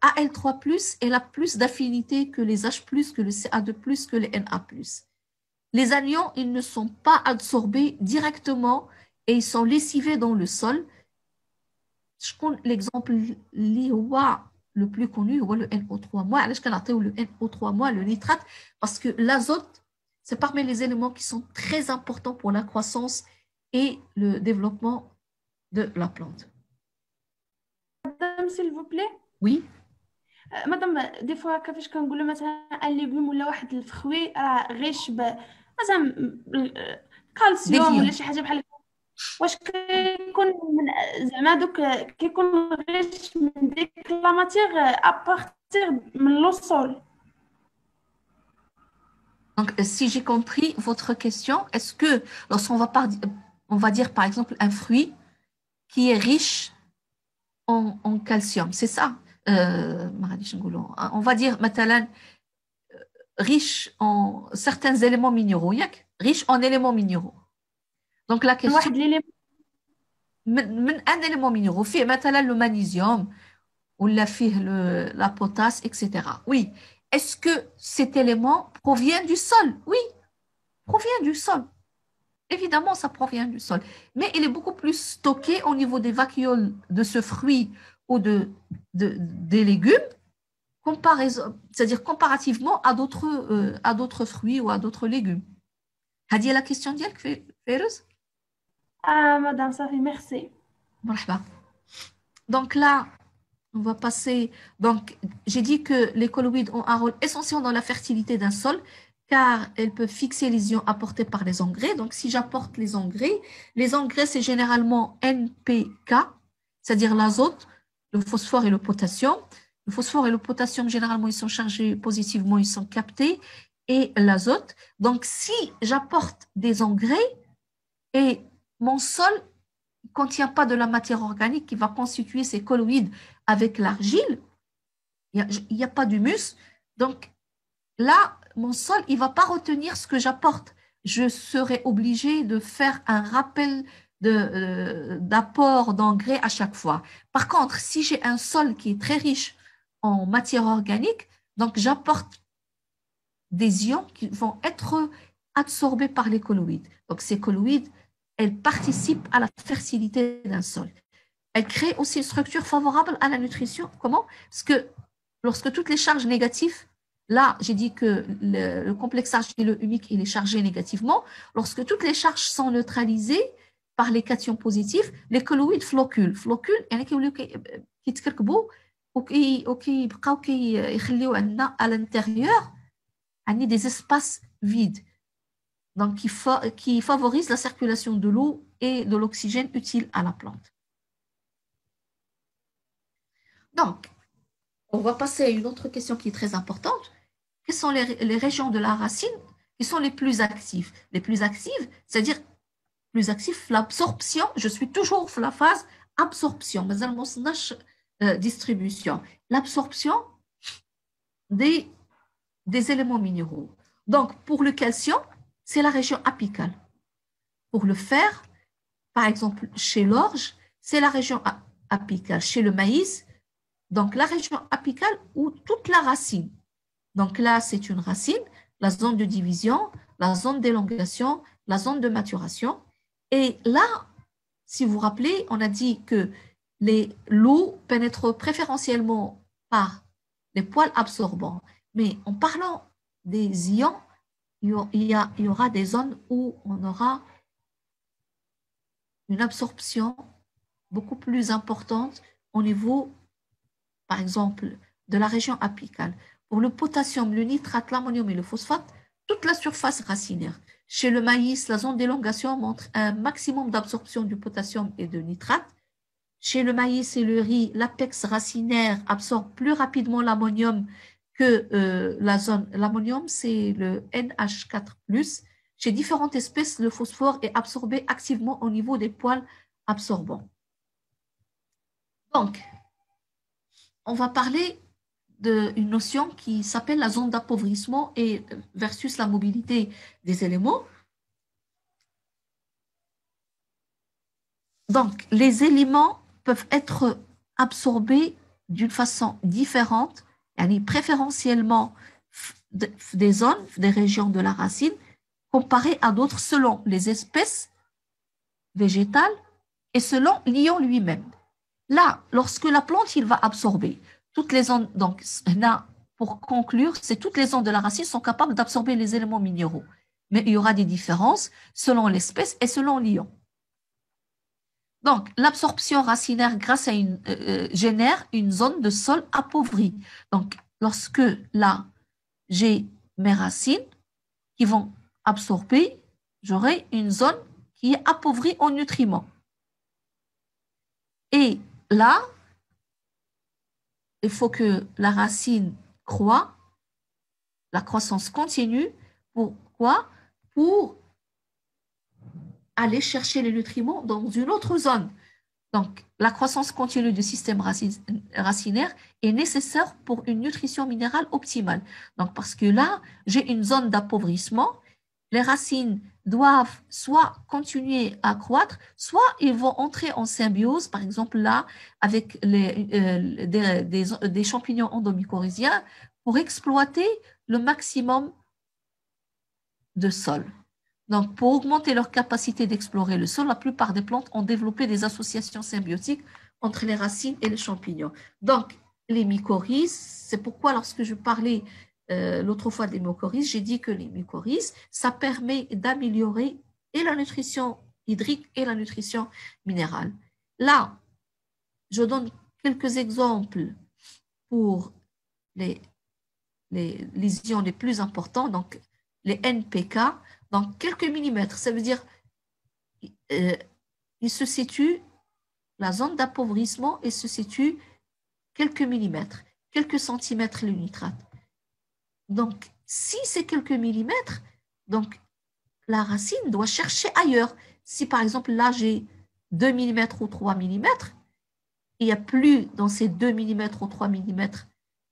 Al3+, elle a plus d'affinité que les H+, que le Ca2+, que les Na+. Les anions, ils ne sont pas absorbés directement et ils sont lessivés dans le sol. L'exemple le plus connu, le NO3-, le NO3-, le nitrate, parce que l'azote, c'est parmi les éléments qui sont très importants pour la croissance et le développement de la plante. Madame, s'il vous plaît. Oui. مدام دي فوا كيفاش كنقولوا مثلا ان ليغوم ولا واحد الفخوي راه غيش مثلا كالسيوم ولا شي حاجه بحال هكا واش كيكون من زعما دوك كيكون غيش من ديك لا ماتيغ ابارتير من لو سول. Donc, si j'ai compris votre question, est-ce que lorsqu'on va on va dire par exemple un fruit qui est riche en calcium, c'est ça? On va dire مثلا riche en certains éléments minéraux, riche en éléments minéraux. Donc la question un élément minéraux, fait مثلا le magnésium ou la potasse, etc. Oui. Est-ce que cet élément provient du sol? Oui, provient du sol. Évidemment, ça provient du sol. Mais il est beaucoup plus stocké au niveau des vacuoles de ce fruit ou des légumes, c'est-à-dire comparativement à d'autres fruits ou à d'autres légumes. Hadi la question d'Yalk, Férouz? Ah, madame, ça fait merci. Marhaba. Donc là, on va passer. Donc, j'ai dit que les colloïdes ont un rôle essentiel dans la fertilité d'un sol, car elles peuvent fixer les ions apportés par les engrais. Donc, si j'apporte les engrais, c'est généralement NPK, c'est-à-dire l'azote, le phosphore et le potassium. Le phosphore et le potassium, généralement, ils sont chargés positivement, ils sont captés, et l'azote. Donc, si j'apporte des engrais et mon sol ne contient pas de la matière organique qui va constituer ces colloïdes avec l'argile, il n'y a pas d'humus. Donc, là, mon sol, il ne va pas retenir ce que j'apporte. Je serai obligée de faire un rappel d'apport d'engrais à chaque fois. Par contre, si j'ai un sol qui est très riche en matière organique, donc j'apporte des ions qui vont être absorbés par les colloïdes. Donc, ces colloïdes, elles participent à la fertilité d'un sol. Elles créent aussi une structure favorable à la nutrition. Comment? Parce que lorsque toutes les charges négatives, là, j'ai dit que le complexe argilo-humique, il est chargé négativement. Lorsque toutes les charges sont neutralisées par les cations positifs, les colloïdes floculent. Floculent, يعني كيتكركبوا وكيبقاو كيخليو عندنا à l'intérieur des espaces vides. Donc, qui favorisent la circulation de l'eau et de l'oxygène utile à la plante. Donc, on va passer à une autre question qui est très importante. Quelles sont les régions de la racine qui sont les plus actives? Les plus actives, c'est-à-dire plus actifs, l'absorption. Je suis toujours dans la phase absorption, mais distribution. L'absorption des éléments minéraux. Donc, pour le calcium, c'est la région apicale. Pour le fer, par exemple, chez l'orge, c'est la région apicale. Chez le maïs, donc la région apicale ou toute la racine. Donc là, c'est une racine, la zone de division, la zone d'élongation la zone de maturation. Et là, si vous vous rappelez, on a dit que l'eau pénètre préférentiellement par les poils absorbants. Mais en parlant des ions, il y aura des zones où on aura une absorption beaucoup plus importante au niveau, par exemple, de la région apicale. Pour le potassium, le nitrate, l'ammonium et le phosphate, toute la surface racinaire. Chez le maïs, la zone d'élongation montre un maximum d'absorption du potassium et de nitrate. Chez le maïs et le riz, l'apex racinaire absorbe plus rapidement l'ammonium que la zone. L'ammonium, c'est le NH4+. Chez différentes espèces, le phosphore est absorbé activement au niveau des poils absorbants. Donc, on va parler d'une notion qui s'appelle la zone d'appauvrissement et versus la mobilité des éléments. Donc, les éléments peuvent être absorbés d'une façon différente, préférentiellement des zones, des régions de la racine, comparées à d'autres selon les espèces végétales et selon l'ion lui-même. Là, lorsque la plante, il va absorber toutes les ondes, donc là, pour conclure, c'est toutes les ondes de la racine sont capables d'absorber les éléments minéraux. Mais il y aura des différences selon l'espèce et selon l'ion. Donc, l'absorption racinaire grâce à génère une zone de sol appauvrie. Donc, lorsque là, j'ai mes racines qui vont absorber, j'aurai une zone qui est appauvrie en nutriments. Et là, il faut que la racine croît, la croissance continue. Pourquoi? Pour aller chercher les nutriments dans une autre zone. Donc, la croissance continue du système racinaire est nécessaire pour une nutrition minérale optimale. Donc, parce que là, j'ai une zone d'appauvrissement, les racines doivent soit continuer à croître, soit ils vont entrer en symbiose, par exemple là, avec des champignons endomycorhiziens pour exploiter le maximum de sol. Donc, pour augmenter leur capacité d'explorer le sol, la plupart des plantes ont développé des associations symbiotiques entre les racines et les champignons. Donc, les mycorhizes, c'est pourquoi lorsque je parlais l'autre fois des mycorhizes, j'ai dit que les mycorhizes, ça permet d'améliorer et la nutrition hydrique et la nutrition minérale. Là, je donne quelques exemples pour les ions les plus importants, donc les NPK, dans quelques millimètres. Ça veut dire il se situe, la zone d'appauvrissement, et se situe quelques millimètres, quelques centimètres le nitrate. Donc, si c'est quelques millimètres, donc la racine doit chercher ailleurs. Si par exemple là j'ai 2 mm ou 3 mm, il n'y a plus dans ces 2 mm ou 3 mm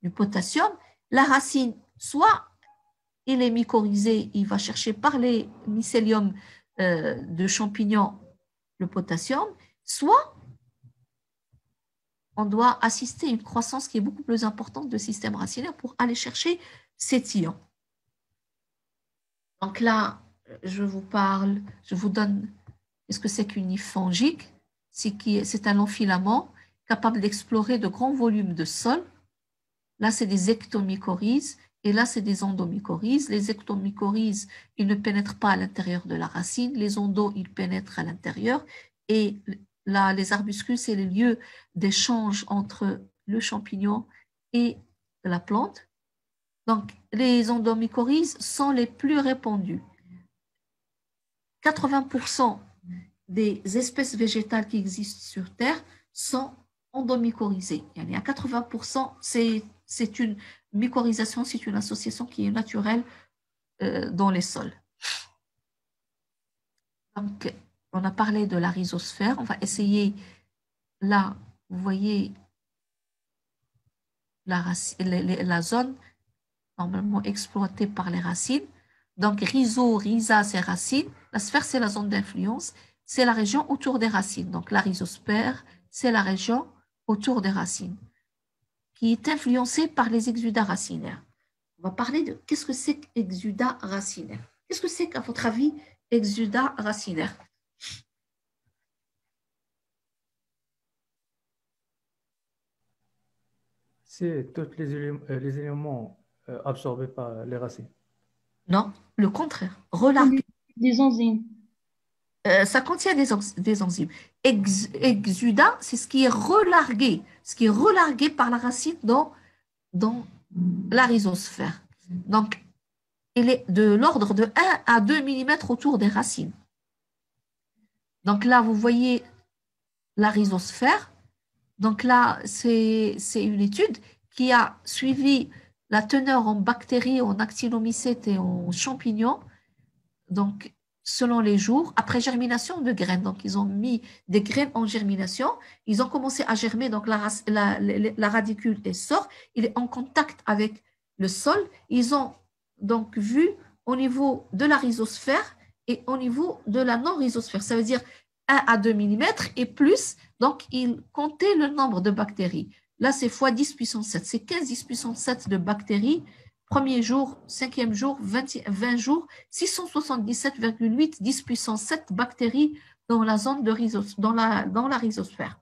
du potassium, la racine, soit il est mycorhizé, il va chercher par les mycéliums de champignons le potassium, soit on doit assister à une croissance qui est beaucoup plus importante de système racinaire pour aller chercher cet ion. Donc là, je vous donne, qu'est-ce que c'est qu'une niche fongique? C'est un long filament capable d'explorer de grands volumes de sol. Là, c'est des ectomycorhizes et là, c'est des endomycorhizes. Les ectomycorhizes, ils ne pénètrent pas à l'intérieur de la racine. Les endos, ils pénètrent à l'intérieur. Et là, les arbuscules, c'est le lieu d'échange entre le champignon et la plante. Donc, les endomycorhizes sont les plus répandus. 80% des espèces végétales qui existent sur Terre sont endomycorhizées. Il y a 80%, c'est une mycorhisation, c'est une association qui est naturelle dans les sols. Donc, on a parlé de la rhizosphère. On va essayer, là, vous voyez la zone normalement exploitée par les racines. Donc, rhiza, c'est racines. La sphère, c'est la zone d'influence. C'est la région autour des racines. Donc, la rhizosphère, c'est la région autour des racines, qui est influencée par les exudats racinaires. On va parler de qu'est-ce que c'est qu'exudat racinaire. Qu'est-ce que c'est qu'à votre avis, exudat racinaire. C'est tous les éléments absorbés par les racines. Non, le contraire, relargué. Des enzymes. Ça contient des enzymes. Exudat, c'est ce qui est relargué par la racine dans la rhizosphère. Donc, il est de l'ordre de 1 à 2 mm autour des racines. Donc là, vous voyez la rhizosphère. Donc là, c'est une étude qui a suivi la teneur en bactéries, en actinomycètes et en champignons, donc selon les jours, après germination de graines. Donc, ils ont mis des graines en germination, ils ont commencé à germer, donc la radicule sort, il est en contact avec le sol. Ils ont donc vu au niveau de la rhizosphère et au niveau de la non-rhizosphère, ça veut dire 1 à 2 mm et plus, donc ils comptaient le nombre de bactéries. Là, c'est fois 10 puissance 7, c'est 15 10 puissance 7 de bactéries. Premier jour, 5e jour, 20 jours, 677,8 10 puissance 7 bactéries dans la zone de dans la rhizosphère.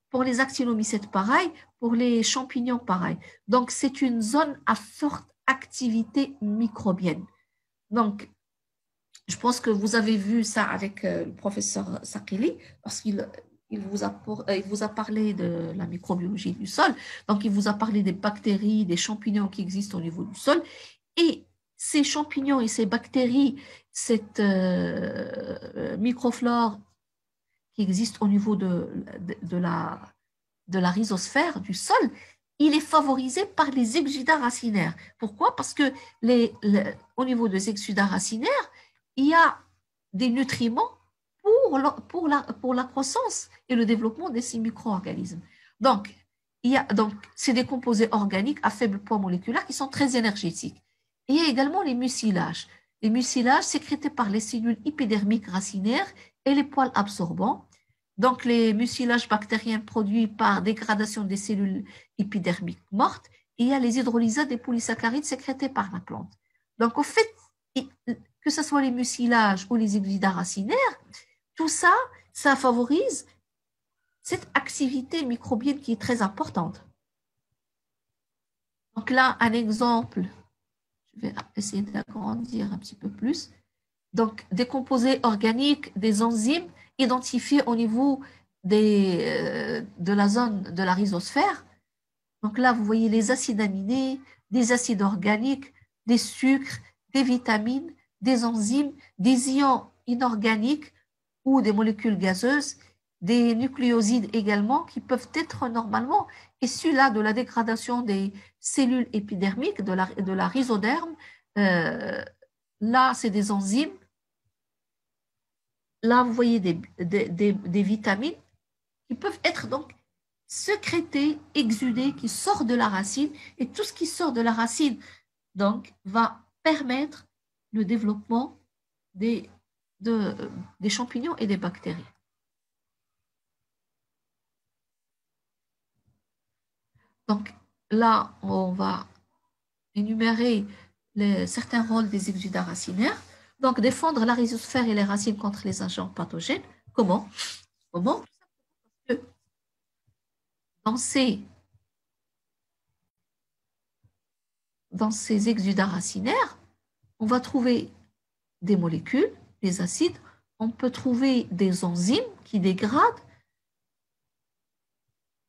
Pour les actinomycètes, pareil. Pour les champignons, pareil. Donc, c'est une zone à forte activité microbienne. Donc, je pense que vous avez vu ça avec le professeur Sakili, parce qu'il vous a parlé de la microbiologie du sol. Donc, il vous a parlé des bactéries, des champignons qui existent au niveau du sol. Et ces champignons et ces bactéries, cette microflore qui existe au niveau de la rhizosphère, du sol, il est favorisé par les exudats racinaires. Pourquoi? Parce que au niveau des exudats racinaires, il y a des nutriments pour la croissance et le développement de ces micro-organismes. Donc, c'est des composés organiques à faible poids moléculaire qui sont très énergétiques. Et il y a également les mucilages. Les mucilages sécrétés par les cellules épidermiques racinaires et les poils absorbants. Donc, les mucilages bactériens produits par dégradation des cellules épidermiques mortes. Et il y a les hydrolysats des polysaccharides sécrétés par la plante. Donc, au fait, que ce soit les mucilages ou les exudats racinaires, tout ça, ça favorise cette activité microbienne qui est très importante. Donc là, un exemple, je vais essayer d'agrandir un petit peu plus. Donc, des composés organiques, des enzymes identifiés au niveau de la zone de la rhizosphère. Donc là, vous voyez les acides aminés, des acides organiques, des sucres, des vitamines, des enzymes, des ions inorganiques ou des molécules gazeuses, des nucléosides également qui peuvent être normalement issus là de la dégradation des cellules épidermiques, de la rhizoderme. Là, c'est des enzymes. Là, vous voyez des vitamines qui peuvent être donc sécrétées, exudées, qui sortent de la racine. Et tout ce qui sort de la racine donc, va permettre le développement des champignons et des bactéries. Donc là, on va énumérer certains rôles des exudats racinaires. Donc, défendre la rhizosphère et les racines contre les agents pathogènes. Comment? Parce que dans ces exudats racinaires, on va trouver des molécules, des acides, on peut trouver des enzymes qui dégradent.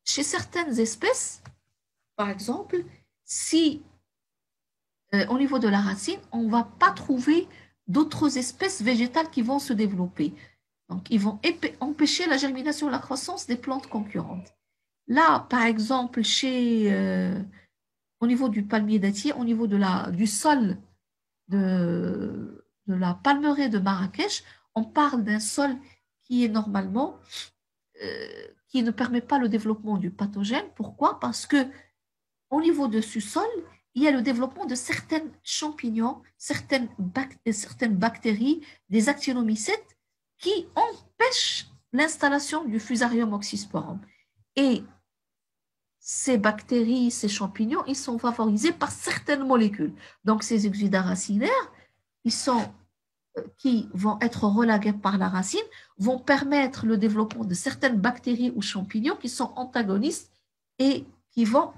Chez certaines espèces, par exemple, si au niveau de la racine, on ne va pas trouver d'autres espèces végétales qui vont se développer. Donc, ils vont empêcher la germination et la croissance des plantes concurrentes. Là, par exemple, au niveau du palmier dattier, au niveau du sol de la palmeraie de Marrakech, on parle d'un sol qui est normalement, qui ne permet pas le développement du pathogène. Pourquoi? Parce que au niveau de ce sol, il y a le développement de certains champignons, certaines bactéries, des actinomycètes qui empêchent l'installation du Fusarium oxysporum. Et ces bactéries, ces champignons, ils sont favorisés par certaines molécules. Donc, ces exudats racinaires, ils sont qui vont être relargués par la racine vont permettre le développement de certaines bactéries ou champignons qui sont antagonistes et qui vont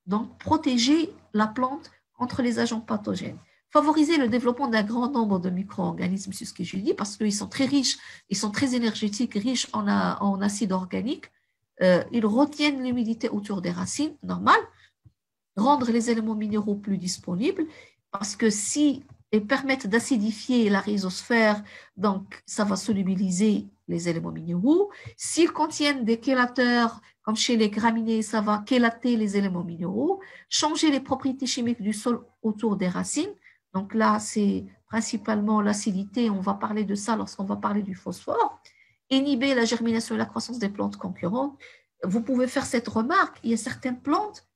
donc protéger la plante contre les agents pathogènes. Favoriser le développement d'un grand nombre de micro-organismes, c'est ce que je dis, parce qu'ils sont très riches, ils sont très énergétiques, riches en acide organique. Ils retiennent l'humidité autour des racines, normal. Rendre les éléments minéraux plus disponibles, parce que si ils permettent d'acidifier la rhizosphère, donc ça va solubiliser les éléments minéraux. S'ils contiennent des chélateurs, comme chez les graminées, ça va chélater les éléments minéraux, changer les propriétés chimiques du sol autour des racines. Donc là, c'est principalement l'acidité, on va parler de ça lorsqu'on va parler du phosphore. Inhiber la germination et la croissance des plantes concurrentes. Vous pouvez faire cette remarque, il y a certaines plantes,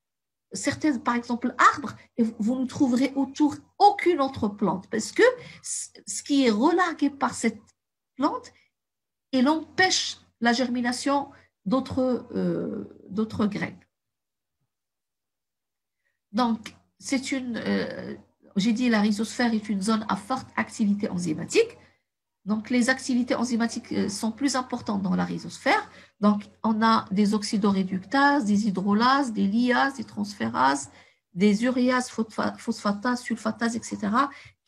certaines, par exemple, arbres, et vous ne trouverez autour aucune autre plante, parce que ce qui est relargué par cette plante, il empêche la germination d'autres graines. Donc, j'ai dit la rhizosphère est une zone à forte activité enzymatique. Donc, les activités enzymatiques sont plus importantes dans la rhizosphère. Donc, on a des oxydoréductases, des hydrolases, des lyases, des transférases, des uréases, phosphatases, sulfatases, etc.,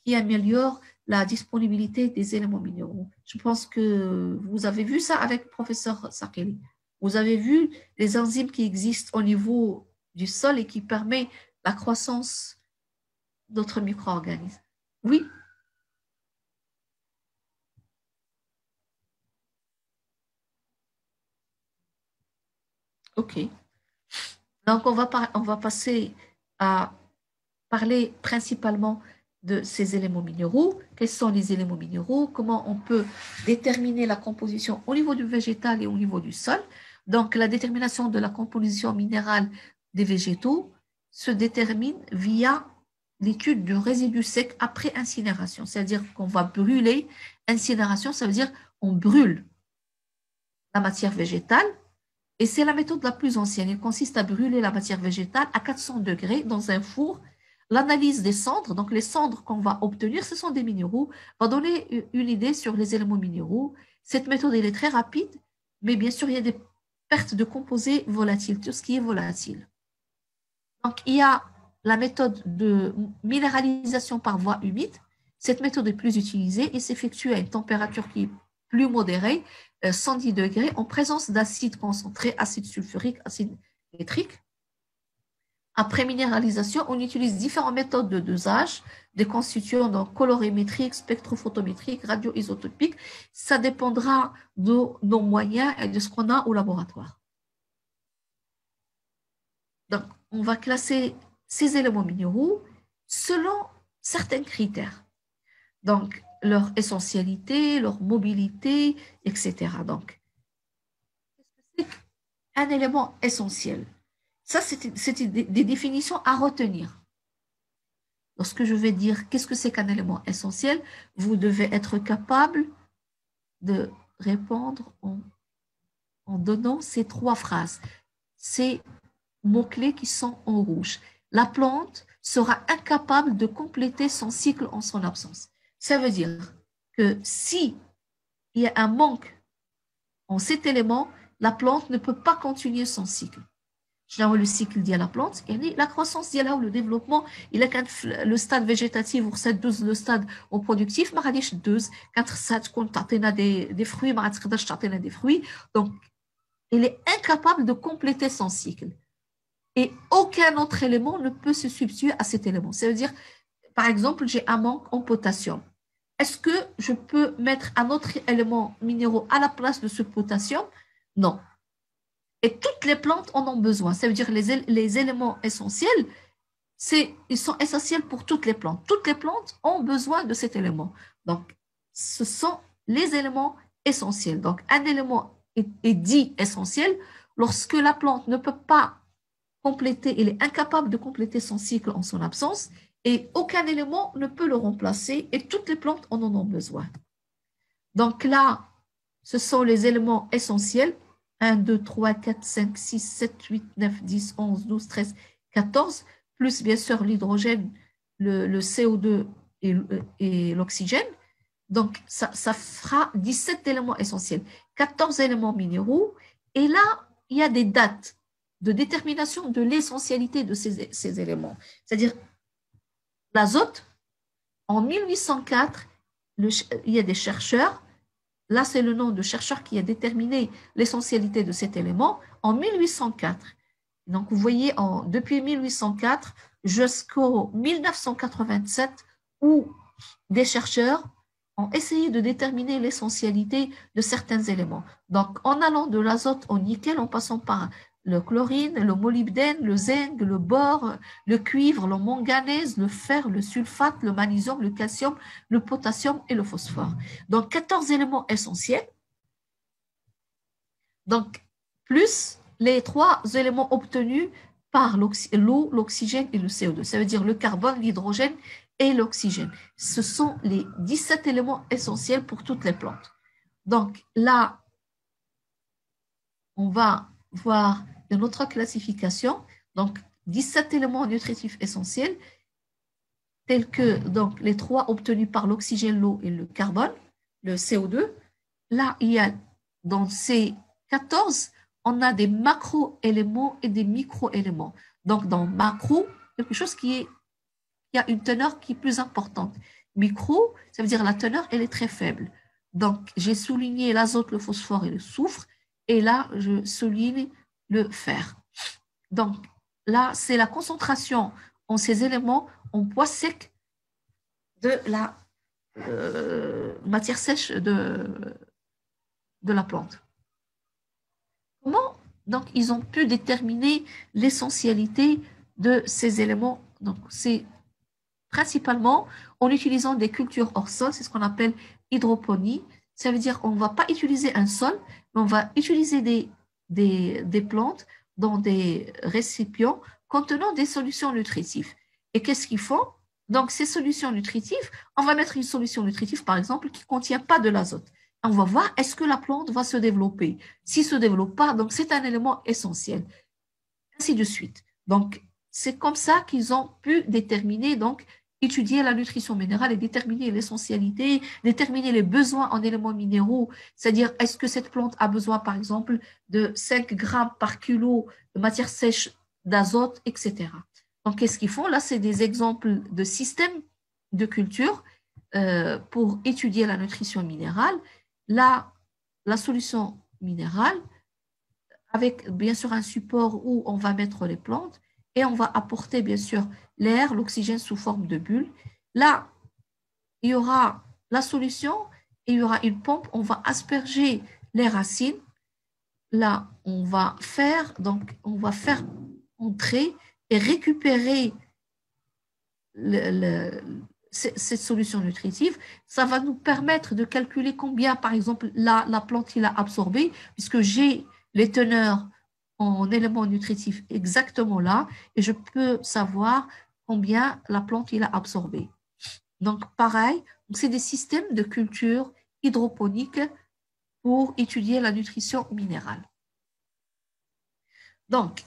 qui améliorent la disponibilité des éléments minéraux. Je pense que vous avez vu ça avec le professeur Sakeli. Vous avez vu les enzymes qui existent au niveau du sol et qui permettent la croissance d'autres micro-organismes. Oui? OK. Donc, on va passer à parler principalement de ces éléments minéraux. Quels sont les éléments minéraux? Comment on peut déterminer la composition au niveau du végétal et au niveau du sol? Donc, la détermination de la composition minérale des végétaux se détermine via l'étude du résidu sec après incinération. C'est-à-dire qu'on va brûler. Incinération, ça veut dire on brûle la matière végétale. Et c'est la méthode la plus ancienne. Il consiste à brûler la matière végétale à 400 degrés dans un four. L'analyse des cendres, donc les cendres qu'on va obtenir, ce sont des minéraux, va donner une idée sur les éléments minéraux. Cette méthode, elle est très rapide, mais bien sûr, il y a des pertes de composés volatiles, tout ce qui est volatile. Donc, il y a la méthode de minéralisation par voie humide. Cette méthode est plus utilisée et s'effectue à une température qui est plus modérée, 110 degrés, en présence d'acide concentré, acide sulfurique, acide nitrique. Après minéralisation, on utilise différentes méthodes de dosage, des constituants donc colorimétriques, spectrophotométriques, radioisotopiques. Ça dépendra de nos moyens et de ce qu'on a au laboratoire. Donc, on va classer ces éléments minéraux selon certains critères. Donc, leur essentialité, leur mobilité, etc. Donc, c'est un élément essentiel. Ça, c'est des définitions à retenir. Lorsque je vais dire qu'est-ce que c'est qu'un élément essentiel, vous devez être capable de répondre en donnant ces trois phrases. Ces mots-clés qui sont en rouge. La plante sera incapable de compléter son cycle en son absence. Ça veut dire que si il y a un manque en cet élément, la plante ne peut pas continuer son cycle. Le cycle de la plante, et la croissance ou le développement, il a le stade végétatif ou le stade reproductif, ما غاديش دوز quand ça تكون تعطينا des fruits, ما غاتقدرش تعطينا des fruits. Donc, il est incapable de compléter son cycle. Et aucun autre élément ne peut se substituer à cet élément. Ça veut dire, par exemple, j'ai un manque en potassium. Est-ce que je peux mettre un autre élément minéraux à la place de ce potassium? Non. Et toutes les plantes en ont besoin. Ça veut dire les éléments essentiels, ils sont essentiels pour toutes les plantes. Toutes les plantes ont besoin de cet élément. Donc, ce sont les éléments essentiels. Donc, un élément est dit essentiel lorsque la plante ne peut pas compléter, il est incapable de compléter son cycle en son absence et aucun élément ne peut le remplacer et toutes les plantes en ont besoin. Donc là, ce sont les éléments essentiels. 1, 2, 3, 4, 5, 6, 7, 8, 9, 10, 11, 12, 13, 14, plus bien sûr l'hydrogène, le CO2 et l'oxygène. Donc, ça fera 17 éléments essentiels, 14 éléments minéraux. Et là, il y a des dates de détermination de l'essentialité de ces éléments. C'est-à-dire, l'azote, en 1804, il y a des chercheurs, là c'est le nom de chercheur qui a déterminé l'essentialité de cet élément, en 1804. Donc, vous voyez, depuis 1804 jusqu'en 1987, où des chercheurs ont essayé de déterminer l'essentialité de certains éléments. Donc, en allant de l'azote au nickel, en passant par le chlorine, le molybdène, le zinc, le bore, le cuivre, le manganèse, le fer, le sulfate, le magnésium, le calcium, le potassium et le phosphore. Donc, 14 éléments essentiels. Donc, plus les 3 éléments obtenus par l'eau, l'oxygène et le CO2. Ça veut dire le carbone, l'hydrogène et l'oxygène. Ce sont les 17 éléments essentiels pour toutes les plantes. Donc là, on va voir une autre classification. Donc, 17 éléments nutritifs essentiels, tels que donc, les 3 obtenus par l'oxygène, l'eau et le carbone, le CO2. Là, il y a dans ces 14, on a des macro-éléments et des micro-éléments. Donc, dans macro, quelque chose il y a une teneur qui est plus importante. Micro, ça veut dire la teneur, elle est très faible. Donc, j'ai souligné l'azote, le phosphore et le soufre. Et là, je souligne le fer. Donc, là, c'est la concentration en ces éléments en poids sec de la matière sèche de la plante. Comment, donc, ils ont pu déterminer l'essentialité de ces éléments? Donc, c'est principalement en utilisant des cultures hors sol, c'est ce qu'on appelle hydroponie. Ça veut dire qu'on ne va pas utiliser un sol, mais on va utiliser des plantes dans des récipients contenant des solutions nutritives. Et qu'est-ce qu'ils font? Donc, ces solutions nutritives, on va mettre une solution nutritive, par exemple, qui ne contient pas de l'azote. On va voir, est-ce que la plante va se développer? S'il ne se développe pas, donc c'est un élément essentiel. Ainsi de suite. Donc, c'est comme ça qu'ils ont pu déterminer, donc, étudier la nutrition minérale et déterminer l'essentialité, déterminer les besoins en éléments minéraux, c'est-à-dire est-ce que cette plante a besoin, par exemple, de 5 grammes par kilo de matière sèche d'azote, etc. Donc, qu'est-ce qu'ils font? Là, c'est des exemples de systèmes de culture pour étudier la nutrition minérale. Là, la solution minérale, avec bien sûr un support où on va mettre les plantes, et on va apporter bien sûr l'air, l'oxygène sous forme de bulles. Là, il y aura la solution et il y aura une pompe. On va asperger les racines. Là, on va faire entrer et récupérer cette solution nutritive. Ça va nous permettre de calculer combien, par exemple, la plante il a absorbé, puisque j'ai les teneurs en éléments nutritifs exactement là, et je peux savoir combien la plante il a absorbé. Donc, pareil, c'est des systèmes de culture hydroponique pour étudier la nutrition minérale. Donc,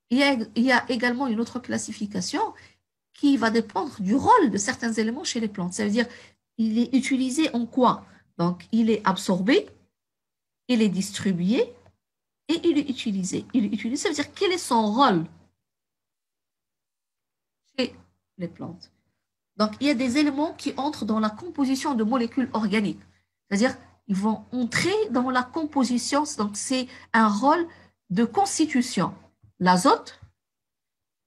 il y a également une autre classification qui va dépendre du rôle de certains éléments chez les plantes. Ça veut dire, il est utilisé en quoi? Donc, il est absorbé, il est distribué, et il est utilisé. Il est utilisé, ça veut dire quel est son rôle chez les plantes. Donc, il y a des éléments qui entrent dans la composition de molécules organiques. C'est-à-dire, ils vont entrer dans la composition, donc c'est un rôle de constitution. L'azote,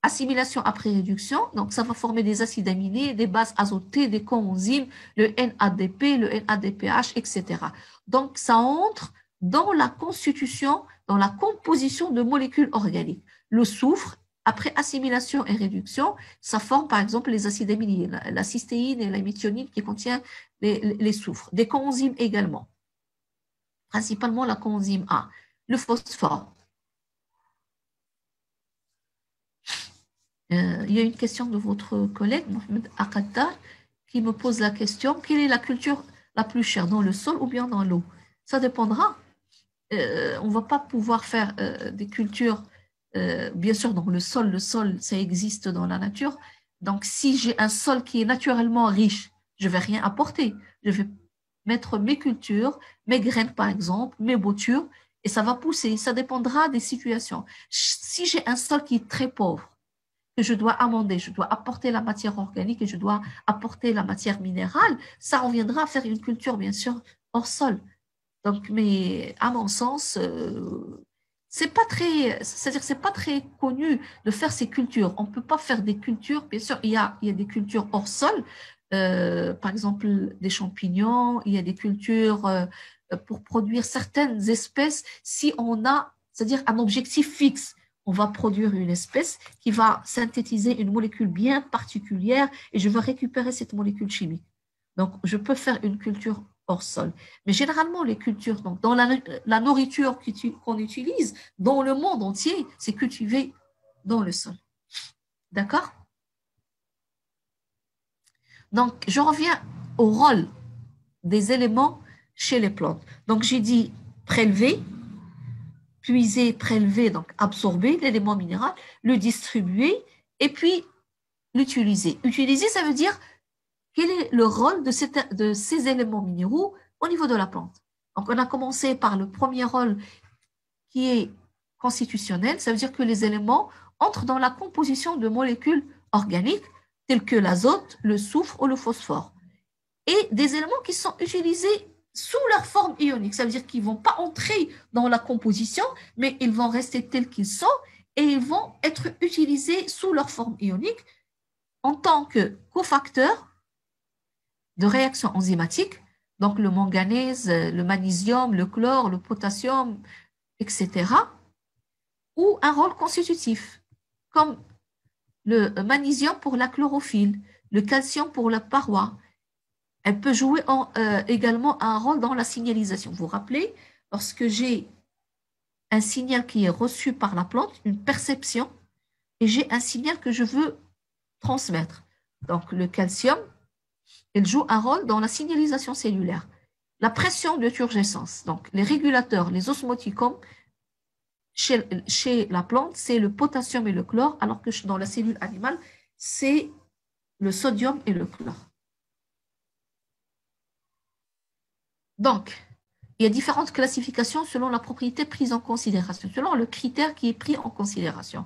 assimilation après réduction, donc ça va former des acides aminés, des bases azotées, des coenzymes, le NADP, le NADPH, etc. Donc, ça entre dans la constitution, dans la composition de molécules organiques. Le soufre, après assimilation et réduction, ça forme par exemple les acides aminés, la cystéine et la méthionine qui contient les soufres. Des coenzymes également, principalement la coenzyme A. Le phosphore. Il y a une question de votre collègue, Mohamed Akadar, qui me pose la question, quelle est la culture la plus chère, dans le sol ou bien dans l'eau? Ça dépendra. On ne va pas pouvoir faire des cultures, bien sûr, dans le sol, ça existe dans la nature. Donc, si j'ai un sol qui est naturellement riche, je ne vais rien apporter. je vais mettre mes cultures, mes graines par exemple, mes boutures, et ça va pousser. Ça dépendra des situations. Si j'ai un sol qui est très pauvre, que je dois amender, je dois apporter la matière organique et je dois apporter la matière minérale, ça reviendra à faire une culture, bien sûr, hors sol. Donc, mais à mon sens, c'est pas très, c'est-à-dire c'est pas très connu de faire ces cultures. On peut pas faire des cultures, bien sûr, il y a des cultures hors sol, par exemple des champignons, il y a des cultures pour produire certaines espèces si on a, c'est-à-dire un objectif fixe. On va produire une espèce qui va synthétiser une molécule bien particulière et je vais récupérer cette molécule chimique. Donc, je peux faire une culture hors sol. Mais généralement, les cultures, donc, dans la nourriture qu'on utilise dans le monde entier, c'est cultivé dans le sol. D'accord? Donc, je reviens au rôle des éléments chez les plantes. Donc, j'ai dit prélever, puiser, prélever, donc absorber l'élément minéral, le distribuer et puis l'utiliser. Utiliser, ça veut dire quel est le rôle de ces éléments minéraux au niveau de la plante. Donc, on a commencé par le premier rôle qui est constitutionnel, ça veut dire que les éléments entrent dans la composition de molécules organiques telles que l'azote, le soufre ou le phosphore. Et des éléments qui sont utilisés sous leur forme ionique, ça veut dire qu'ils ne vont pas entrer dans la composition, mais ils vont rester tels qu'ils sont et ils vont être utilisés sous leur forme ionique en tant que cofacteurs de réaction enzymatique, donc le manganèse, le magnésium, le chlore, le potassium, etc., ou un rôle constitutif, comme le magnésium pour la chlorophylle, le calcium pour la paroi. Elle peut jouer également un rôle dans la signalisation. Vous vous rappelez, lorsque j'ai un signal qui est reçu par la plante, une perception, et j'ai un signal que je veux transmettre. Donc, le calcium, il joue un rôle dans la signalisation cellulaire. La pression de turgescence, donc les régulateurs, les osmoticomes, chez la plante, c'est le potassium et le chlore, alors que dans la cellule animale, c'est le sodium et le chlore. Donc, il y a différentes classifications selon la propriété prise en considération, selon le critère qui est pris en considération.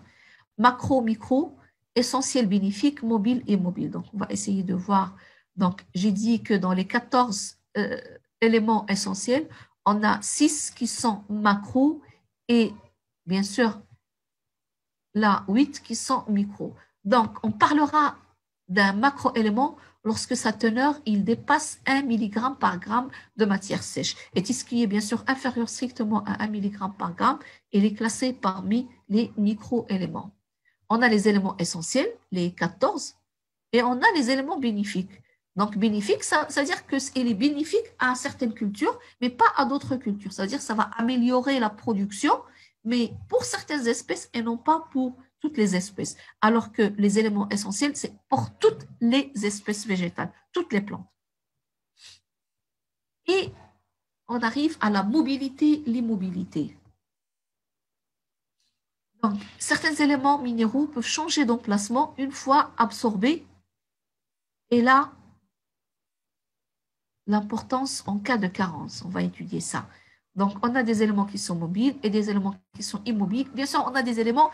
Macro, micro, essentiel, bénéfique, mobile et mobile. Donc, on va essayer de voir. Donc, j'ai dit que dans les 14 éléments essentiels, on a 6 qui sont macro et bien sûr, là, 8 qui sont micro. Donc, on parlera d'un macro-élément lorsque sa teneur, il dépasse 1 mg par gramme de matière sèche. Et tout ce qui est bien sûr inférieur strictement à 1 mg par gramme, il est classé parmi les micro-éléments. On a les éléments essentiels, les 14, et on a les éléments bénéfiques. Donc, bénéfique, ça veut dire qu'il est bénéfique à certaines cultures, mais pas à d'autres cultures. Ça veut dire que ça va améliorer la production, mais pour certaines espèces et non pas pour toutes les espèces. Alors que les éléments essentiels, c'est pour toutes les espèces végétales, toutes les plantes. Et on arrive à la mobilité, l'immobilité. Donc, certains éléments minéraux peuvent changer d'emplacement une fois absorbés. Et là, l'importance en cas de carence, on va étudier ça. Donc, on a des éléments qui sont mobiles et des éléments qui sont immobiles. Bien sûr, on a des éléments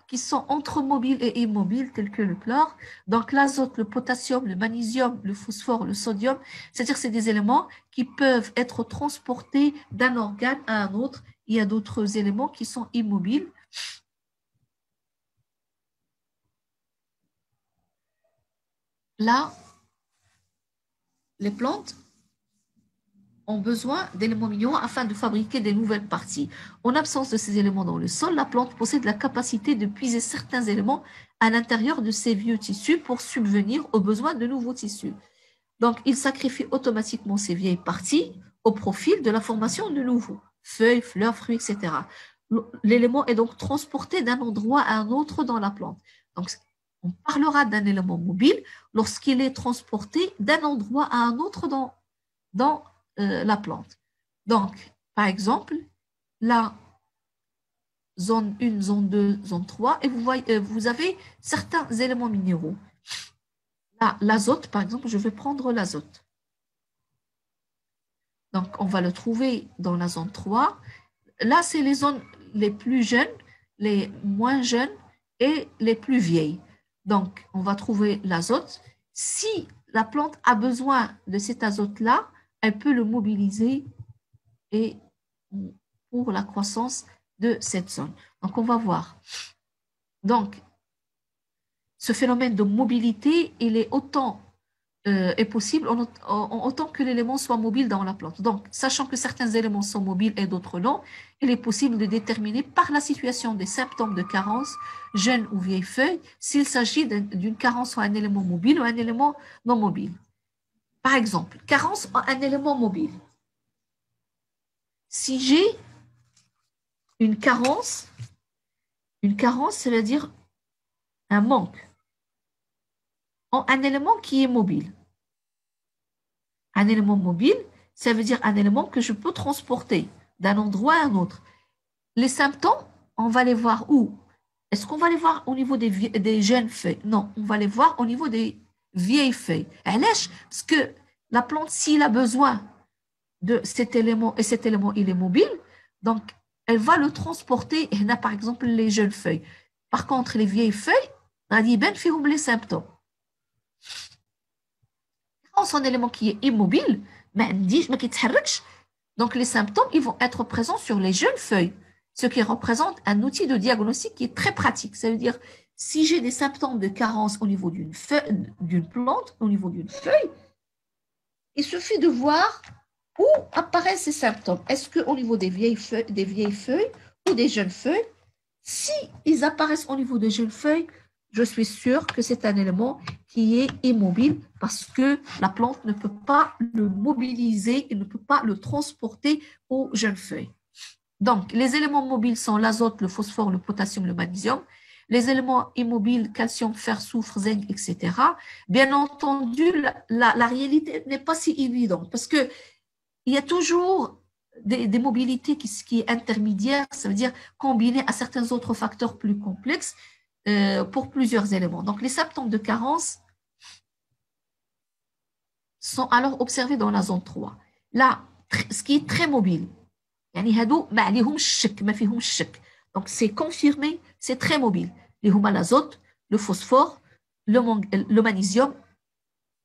qui sont entre mobiles et immobiles, tels que le chlore. Donc, l'azote, le potassium, le magnésium, le phosphore, le sodium, c'est-à-dire que c'est des éléments qui peuvent être transportés d'un organe à un autre. Il y a d'autres éléments qui sont immobiles. Là, les plantes ont besoin d'éléments minéraux afin de fabriquer des nouvelles parties. En absence de ces éléments dans le sol, la plante possède la capacité de puiser certains éléments à l'intérieur de ses vieux tissus pour subvenir aux besoins de nouveaux tissus. Donc, il sacrifie automatiquement ces vieilles parties au profit de la formation de nouveaux, feuilles, fleurs, fruits, etc. L'élément est donc transporté d'un endroit à un autre dans la plante. Donc, on parlera d'un élément mobile lorsqu'il est transporté d'un endroit à un autre dans la plante. Donc, par exemple, la zone 1, zone 2, zone 3, et vous avez certains éléments minéraux. Là, l'azote, par exemple, je vais prendre l'azote. Donc, on va le trouver dans la zone 3. Là, c'est les zones les plus jeunes, les moins jeunes et les plus vieilles. Donc, on va trouver l'azote. Si la plante a besoin de cet azote-là, elle peut le mobiliser et pour la croissance de cette zone. Donc, on va voir. Donc, ce phénomène de mobilité, il est est possible autant que l'élément soit mobile dans la plante. Donc, sachant que certains éléments sont mobiles et d'autres non, il est possible de déterminer par la situation des symptômes de carence, jeune ou vieille feuille, s'il s'agit d'une carence en un élément mobile ou un élément non mobile. Par exemple, carence en un élément mobile. Si j'ai une carence, ça veut dire un manque en un élément qui est mobile. Un élément mobile, ça veut dire un élément que je peux transporter d'un endroit à un autre. Les symptômes, on va les voir où? Est-ce qu'on va les voir au niveau des jeunes feuilles? Non, on va les voir au niveau des vieilles feuilles. Parce que la plante, s'il a besoin de cet élément, et cet élément, il est mobile, donc elle va le transporter. Et là, par exemple, les jeunes feuilles. Par contre, les vieilles feuilles, on a dit, les symptômes. Un élément qui est immobile, donc les symptômes ils vont être présents sur les jeunes feuilles, ce qui représente un outil de diagnostic qui est très pratique. Ça veut dire, si j'ai des symptômes de carence au niveau d'une plante, au niveau d'une feuille, il suffit de voir où apparaissent ces symptômes. Est-ce qu'au niveau des vieilles feuilles ou des jeunes feuilles? Si ils apparaissent au niveau des jeunes feuilles, je suis sûre que c'est un élément qui est immobile parce que la plante ne peut pas le mobiliser et ne peut pas le transporter aux jeunes feuilles. Donc, les éléments mobiles sont l'azote, le phosphore, le potassium, le magnésium. Les éléments immobiles, calcium, fer, soufre, zinc, etc. Bien entendu, la réalité n'est pas si évidente parce qu'il y a toujours des mobilités qui est intermédiaire, ça veut dire combinées à certains autres facteurs plus complexes. Pour plusieurs éléments. Donc, les symptômes de carence sont alors observés dans la zone 3. Là, ce qui est très mobile, donc c'est confirmé, c'est très mobile. Les l'azote, le phosphore, le magnésium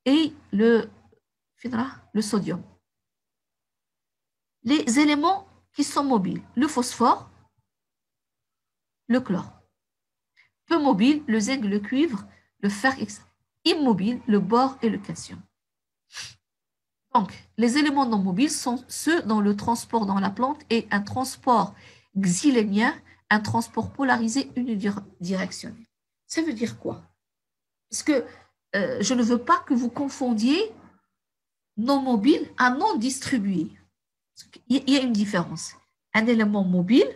et le sodium. Les éléments qui sont mobiles, le phosphore, le chlore. Peu mobile, le zinc, le cuivre, le fer, etc. Immobile, le bore et le calcium. Donc, les éléments non mobiles sont ceux dont le transport dans la plante est un transport xylénien, un transport polarisé unidirectionnel. Ça veut dire quoi? Parce que je ne veux pas que vous confondiez non mobile à non distribué. Il y a une différence. Un élément mobile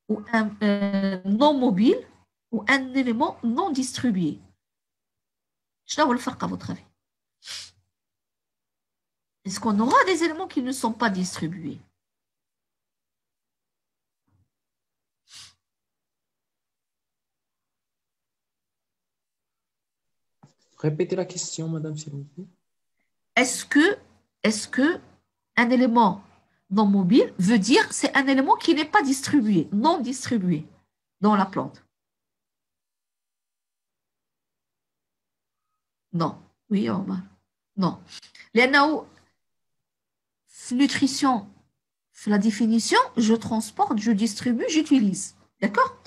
ou un non mobile ou un élément non distribué. Je vais le faire à votre avis. Est-ce qu'on aura des éléments qui ne sont pas distribués? Répétez la question, madame, s'il vous plaît. Est-ce que un élément non mobile veut dire c'est un élément qui n'est pas distribué, non distribué dans la plante? Non. Oui, Omar. Non. Nutrition, la définition, je transporte, je distribue, j'utilise. D'accord?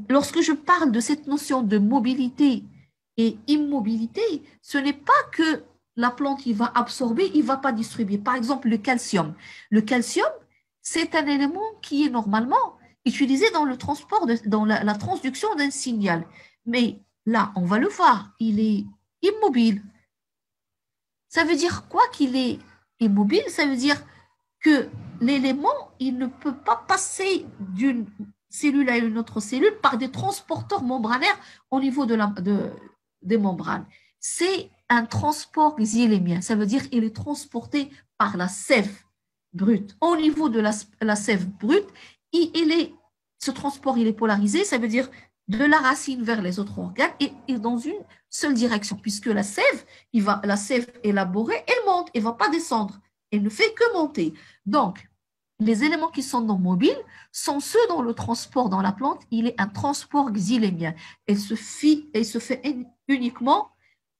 Lorsque je parle de cette notion de mobilité et immobilité, ce n'est pas que la plante, il va absorber, il ne va pas distribuer. Par exemple, le calcium. Le calcium, c'est un élément qui est normalement utilisé dans le transport, dans la transduction d'un signal. Mais là, on va le voir, il est immobile. Ça veut dire quoi qu'il est immobile? Ça veut dire que l'élément, il ne peut pas passer d'une cellule à une autre cellule par des transporteurs membranaires au niveau des membranes. C'est un transport xylémien. Ça veut dire qu'il est transporté par la sève brute. Au niveau de la sève brute, ce transport, il est polarisé. Ça veut dire de la racine vers les autres organes et dans une seule direction, puisque la sève élaborée, elle monte, elle ne va pas descendre. Elle ne fait que monter. Donc, les éléments qui sont non mobiles sont ceux dont le transport dans la plante, il est un transport xylémien. Elle se fait uniquement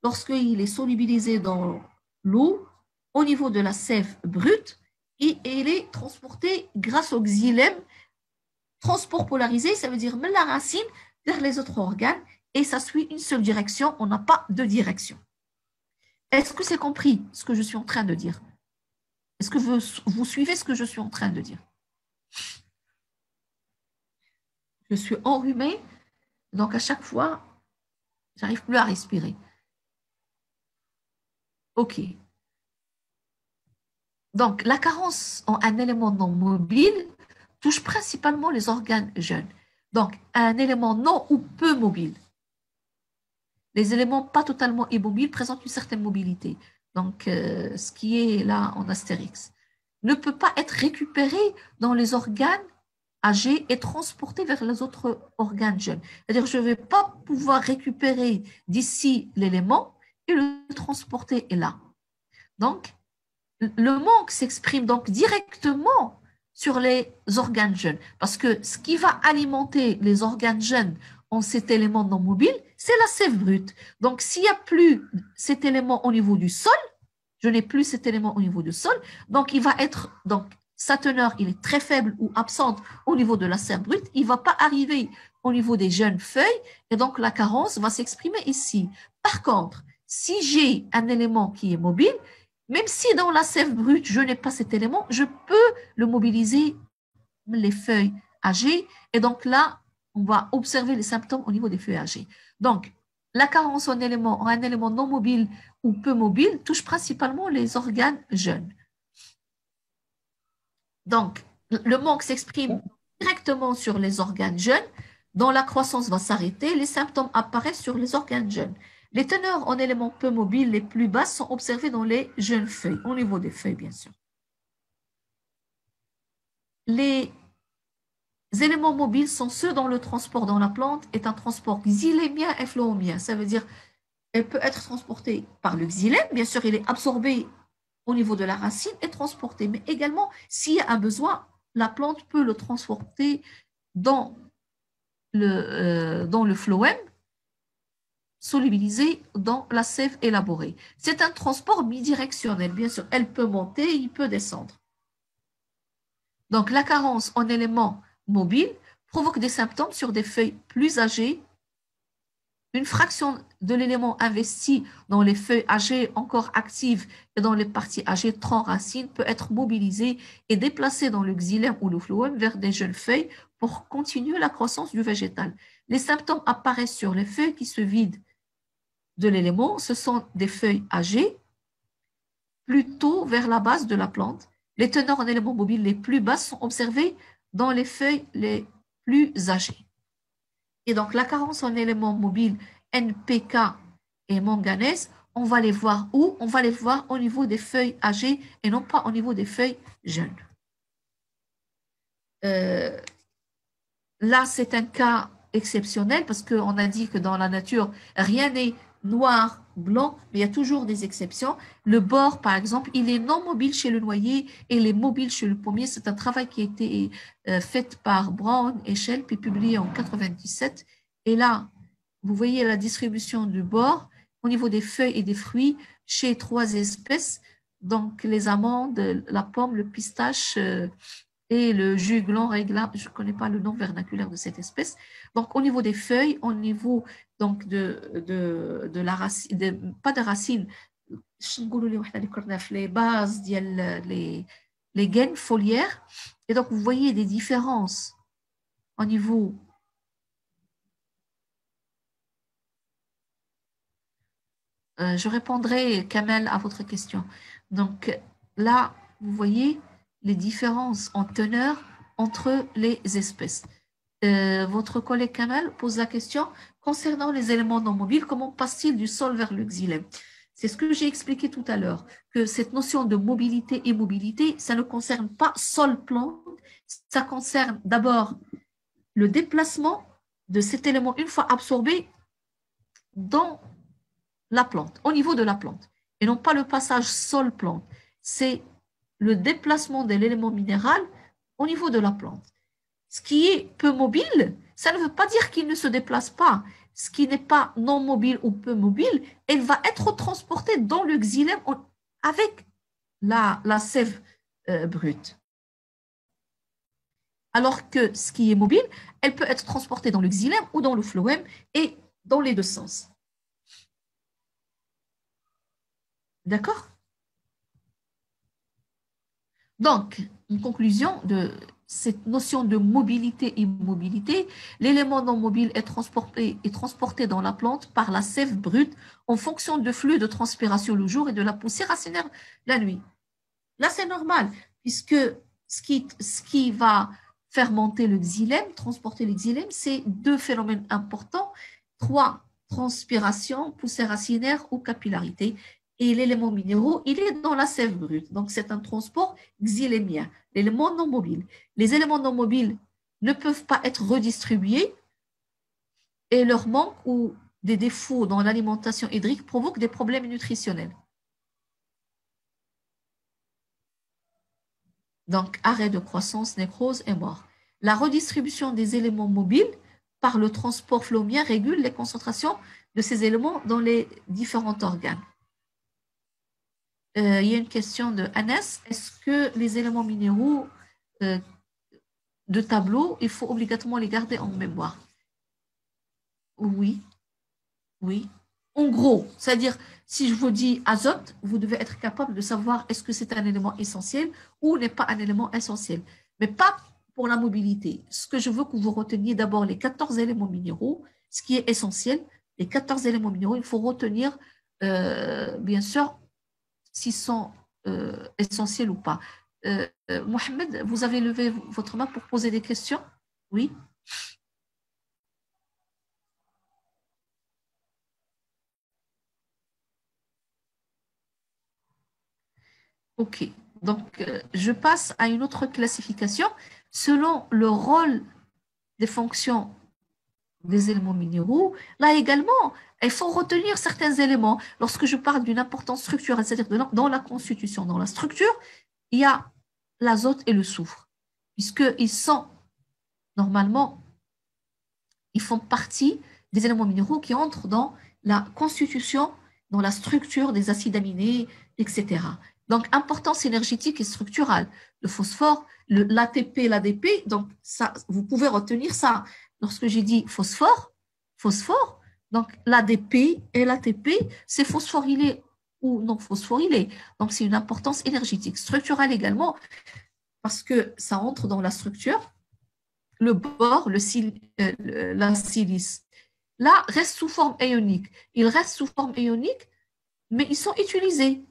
lorsqu'il est solubilisé dans l'eau au niveau de la sève brute et il est transporté grâce au xylème. Transport polarisé, ça veut dire de la racine vers les autres organes et ça suit une seule direction, on n'a pas deux directions. Est-ce que c'est compris ce que je suis en train de dire? Est-ce que vous suivez ce que je suis en train de dire? Je suis enrhumée, donc à chaque fois, j'arrive plus à respirer. OK. Donc, la carence en un élément non mobile touche principalement les organes jeunes. Donc, un élément non ou peu mobile. Les éléments pas totalement immobiles présentent une certaine mobilité. Donc, ce qui est là en astérix ne peut pas être récupéré dans les organes âgés et transporté vers les autres organes jeunes. C'est-à-dire, je ne vais pas pouvoir récupérer d'ici l'élément et le transporter là. Donc, le manque s'exprime donc directement sur les organes jeunes. Parce que ce qui va alimenter les organes jeunes en cet élément non mobile, c'est la sève brute. Donc, s'il n'y a plus cet élément au niveau du sol, je n'ai plus cet élément au niveau du sol, donc il va être, donc sa teneur, il est très faible ou absente au niveau de la sève brute, il ne va pas arriver au niveau des jeunes feuilles, et donc la carence va s'exprimer ici. Par contre, si j'ai un élément qui est mobile, même si dans la sève brute, je n'ai pas cet élément, je peux le mobiliser, les feuilles âgées, et donc là, on va observer les symptômes au niveau des feuilles âgées. Donc, la carence en un élément non mobile ou peu mobile touche principalement les organes jeunes. Donc, le manque s'exprime directement sur les organes jeunes, dont la croissance va s'arrêter, les symptômes apparaissent sur les organes jeunes. Les teneurs en éléments peu mobiles les plus basses sont observées dans les jeunes feuilles, au niveau des feuilles, bien sûr. Les éléments mobiles sont ceux dont le transport dans la plante est un transport xylémien et phloémien. Ça veut dire qu'elle peut être transportée par le xylème, bien sûr, il est absorbé au niveau de la racine et transporté. Mais également, s'il y a un besoin, la plante peut le transporter dans le phloème, solubilisé dans la sève élaborée. C'est un transport bidirectionnel, bien sûr. Elle peut monter, il peut descendre. Donc, la carence en éléments mobiles provoque des symptômes sur des feuilles plus âgées. Une fraction de l'élément investi dans les feuilles âgées encore actives et dans les parties âgées tronc-racine peut être mobilisée et déplacée dans le xylème ou le phloème vers des jeunes feuilles pour continuer la croissance du végétal. Les symptômes apparaissent sur les feuilles qui se vident de l'élément. Ce sont des feuilles âgées, plutôt vers la base de la plante. Les teneurs en éléments mobiles les plus basses sont observées dans les feuilles les plus âgées. Et donc, la carence en éléments mobiles NPK et manganèse, on va les voir où? On va les voir au niveau des feuilles âgées et non pas au niveau des feuilles jeunes. Là, c'est un cas exceptionnel parce qu'on a dit que dans la nature, rien n'est noir, blanc, mais il y a toujours des exceptions. Le bord, par exemple, il est non mobile chez le noyer et il est mobile chez le pommier. C'est un travail qui a été fait par Brown et Shell, puis publié en 1997. Et là, vous voyez la distribution du bord au niveau des feuilles et des fruits chez 3 espèces. Donc, les amandes, la pomme, le pistache et le juglan réglable. Je ne connais pas le nom vernaculaire de cette espèce. Donc, au niveau des feuilles, au niveau donc de la racine, pas de racine, les bases, les gaines foliaires. Et donc, vous voyez des différences au niveau je répondrai, Kamel, à votre question. Donc, là, vous voyez les différences en teneur entre les espèces. Votre collègue Kamel pose la question concernant les éléments non mobiles, comment passe-t-il du sol vers le xylème? C'est ce que j'ai expliqué tout à l'heure, que cette notion de mobilité et immobilité, ça ne concerne pas sol-plante, ça concerne d'abord le déplacement de cet élément une fois absorbé dans la plante, au niveau de la plante, et non pas le passage sol-plante. C'est le déplacement de l'élément minéral au niveau de la plante. Ce qui est peu mobile, ça ne veut pas dire qu'il ne se déplace pas. Ce qui n'est pas non mobile ou peu mobile, elle va être transportée dans le xylème avec la sève brute. Alors que ce qui est mobile, elle peut être transportée dans le xylème ou dans le phloème et dans les deux sens. D'accord? Donc, une conclusion de cette notion de mobilité-immobilité, l'élément non mobile est transporté dans la plante par la sève brute en fonction du flux de transpiration le jour et de la poussée racinaire la nuit. Là, c'est normal, puisque ce qui va faire monter le xylème, transporter le xylème, c'est deux phénomènes importants. 3, transpiration, poussée racinaire ou capillarité. Et l'élément minéraux, il est dans la sève brute. Donc, c'est un transport xylémien, l'élément non mobile. Les éléments non mobiles ne peuvent pas être redistribués et leur manque ou des défauts dans l'alimentation hydrique provoquent des problèmes nutritionnels. Donc, arrêt de croissance, nécrose et mort. La redistribution des éléments mobiles par le transport phloémien régule les concentrations de ces éléments dans les différents organes. Il y a une question de Anas. Est-ce que les éléments minéraux de tableau, il faut obligatoirement les garder en mémoire? Oui, oui. En gros, c'est-à-dire, si je vous dis azote, vous devez être capable de savoir est-ce que c'est un élément essentiel ou n'est pas un élément essentiel. Mais pas pour la mobilité. Ce que je veux que vous reteniez d'abord les 14 éléments minéraux, ce qui est essentiel. Les 14 éléments minéraux, il faut retenir, bien sûr, s'ils sont essentiels ou pas. Mohamed, vous avez levé votre main pour poser des questions? Oui. Ok. Donc, je passe à une autre classification. Selon le rôle des fonctions des éléments minéraux, là également, il faut retenir certains éléments. Lorsque je parle d'une importance structurelle, c'est-à-dire dans la constitution, dans la structure, il y a l'azote et le soufre, puisqu'ils sont, normalement, ils font partie des éléments minéraux qui entrent dans la constitution, dans la structure des acides aminés, etc. Donc, importance énergétique et structurelle. Le phosphore, l'ATP, l'ADP, donc ça, vous pouvez retenir ça. Lorsque j'ai dit phosphore, donc l'ADP et l'ATP, c'est phosphorylé ou non phosphorylé. Donc, c'est une importance énergétique. Structurelle également, parce que ça entre dans la structure. Le bore, la silice. Là, reste sous forme ionique. Ils restent sous forme ionique, mais ils sont utilisés.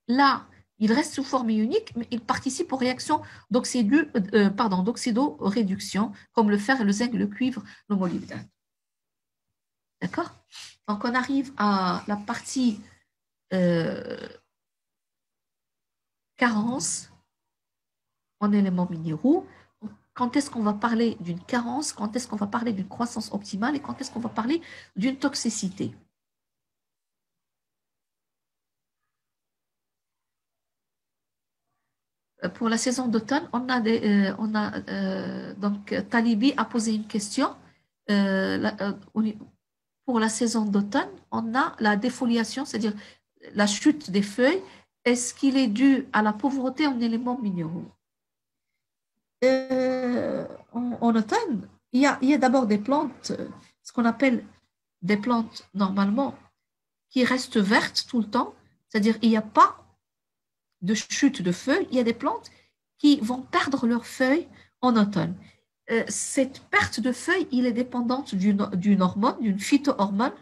Là, ils restent sous forme ionique, mais ils participent aux réactions d'oxydoréduction, comme le fer, le zinc, le cuivre, le molybdène. D'accord? Donc, on arrive à la partie carence en éléments minéraux. Quand est-ce qu'on va parler d'une carence? Quand est-ce qu'on va parler d'une croissance optimale? Et quand est-ce qu'on va parler d'une toxicité? Pour la saison d'automne, donc Talibi a posé une question. Pour la saison d'automne, on a la défoliation, c'est-à-dire la chute des feuilles. Est-ce qu'il est dû à la pauvreté en éléments minéraux? En automne, il y a d'abord des plantes, ce qu'on appelle des plantes normalement qui restent vertes tout le temps, c'est-à-dire il n'y a pas de chute de feuilles, il y a des plantes qui vont perdre leurs feuilles en automne. Cette perte de feuilles, il est dépendante d'une hormone, d'une phytohormone,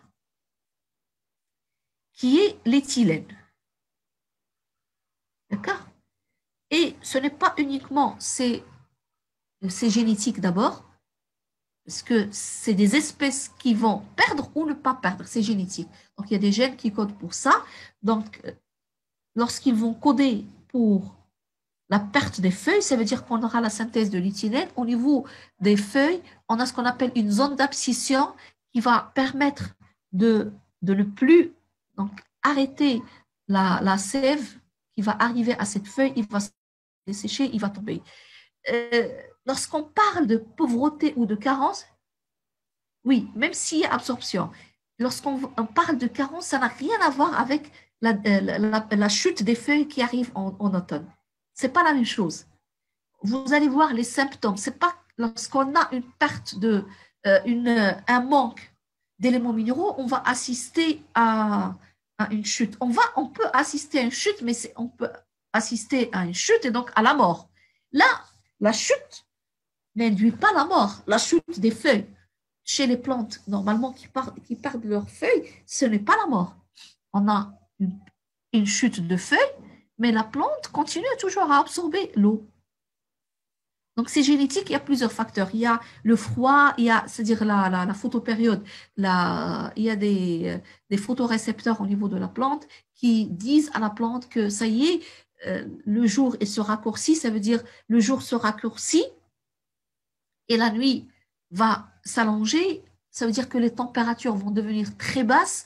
qui est l'éthylène. D'accord? Et ce n'est pas uniquement, c'est génétique d'abord, parce que c'est des espèces qui vont perdre ou ne pas perdre, c'est génétique. Donc, il y a des gènes qui codent pour ça. Donc, lorsqu'ils vont coder pour la perte des feuilles, ça veut dire qu'on aura la synthèse de l'éthylène. Au niveau des feuilles, on a ce qu'on appelle une zone d'abscission qui va permettre de ne plus donc, arrêter la sève qui va arriver à cette feuille. Il va dessécher, il va tomber. Lorsqu'on parle de pauvreté ou de carence, oui, même s'il y a absorption, lorsqu'on parle de carence, ça n'a rien à voir avec la chute des feuilles qui arrive en automne. Ce n'est pas la même chose. Vous allez voir les symptômes. Ce n'est pas lorsqu'on a une perte un manque d'éléments minéraux, on va assister à une chute. On peut assister à une chute, mais on peut assister à une chute et donc à la mort. Là, la chute n'induit pas la mort. La chute des feuilles chez les plantes, normalement, qui perdent leurs feuilles, ce n'est pas la mort. On a une chute de feuilles, mais la plante continue toujours à absorber l'eau. Donc, c'est génétique, il y a plusieurs facteurs. Il y a le froid, c'est-à-dire la photopériode, il y a des photorécepteurs au niveau de la plante qui disent à la plante que ça y est, le jour se raccourcit, ça veut dire le jour se raccourcit et la nuit va s'allonger, ça veut dire que les températures vont devenir très basses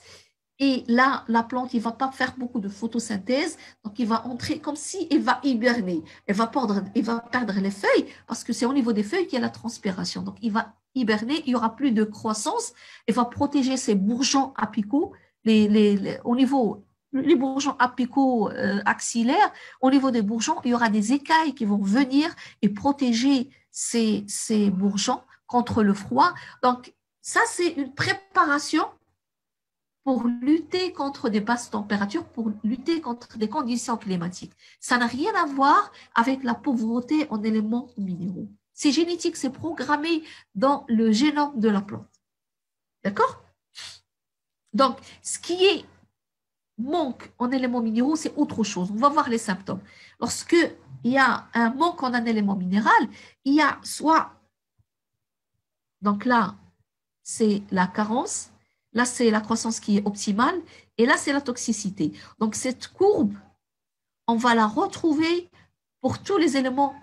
et là, la plante, il ne va pas faire beaucoup de photosynthèse, donc il va entrer comme si il va hiberner. Il va perdre les feuilles parce que c'est au niveau des feuilles qu'il y a la transpiration. Donc, il va hiberner, il n'y aura plus de croissance, il va protéger ses bourgeons apicaux, au niveau les bourgeons apicaux axillaires, au niveau des bourgeons, il y aura des écailles qui vont venir et protéger ces bourgeons contre le froid. Donc, ça, c'est une préparation pour lutter contre des basses températures, pour lutter contre des conditions climatiques. Ça n'a rien à voir avec la pauvreté en éléments minéraux. C'est génétique, c'est programmé dans le génome de la plante. D'accord? Donc, ce qui est manque en éléments minéraux, c'est autre chose. On va voir les symptômes. Lorsqu'il y a un manque en un élément minéral, il y a soit, donc là, c'est la carence, là, c'est la croissance qui est optimale, et là, c'est la toxicité. Donc, cette courbe, on va la retrouver pour tous les éléments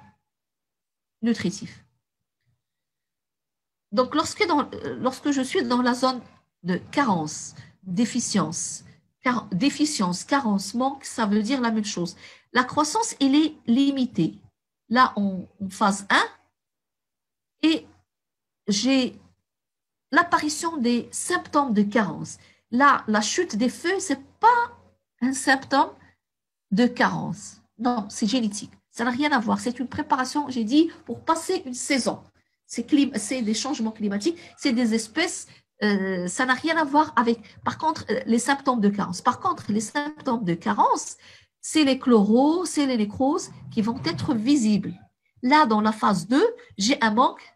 nutritifs. Donc, lorsque je suis dans la zone de carence, déficience, carence, manque, ça veut dire la même chose. La croissance, elle est limitée. Là, en phase 1, et j'ai l'apparition des symptômes de carence. Là, la chute des feuilles, ce n'est pas un symptôme de carence. Non, c'est génétique. Ça n'a rien à voir. C'est une préparation, j'ai dit, pour passer une saison. C'est des changements climatiques, c'est des espèces, ça n'a rien à voir avec, par contre, les symptômes de carence. Par contre, les symptômes de carence, c'est les chloros, c'est les nécroses qui vont être visibles. Là, dans la phase 2, j'ai un manque,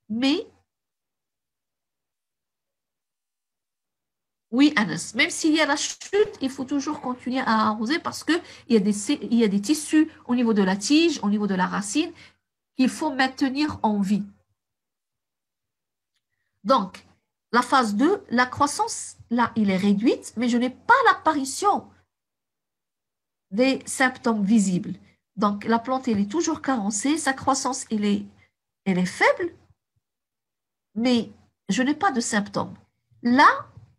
mais oui, Anas, même s'il y a la chute, il faut toujours continuer à arroser parce qu'il y a des tissus au niveau de la tige, au niveau de la racine, qu'il faut maintenir en vie. Donc, la phase 2, la croissance, là, il est réduite, mais je n'ai pas l'apparition des symptômes visibles. Donc, la plante, elle est toujours carencée, sa croissance, elle est faible, mais je n'ai pas de symptômes. Là,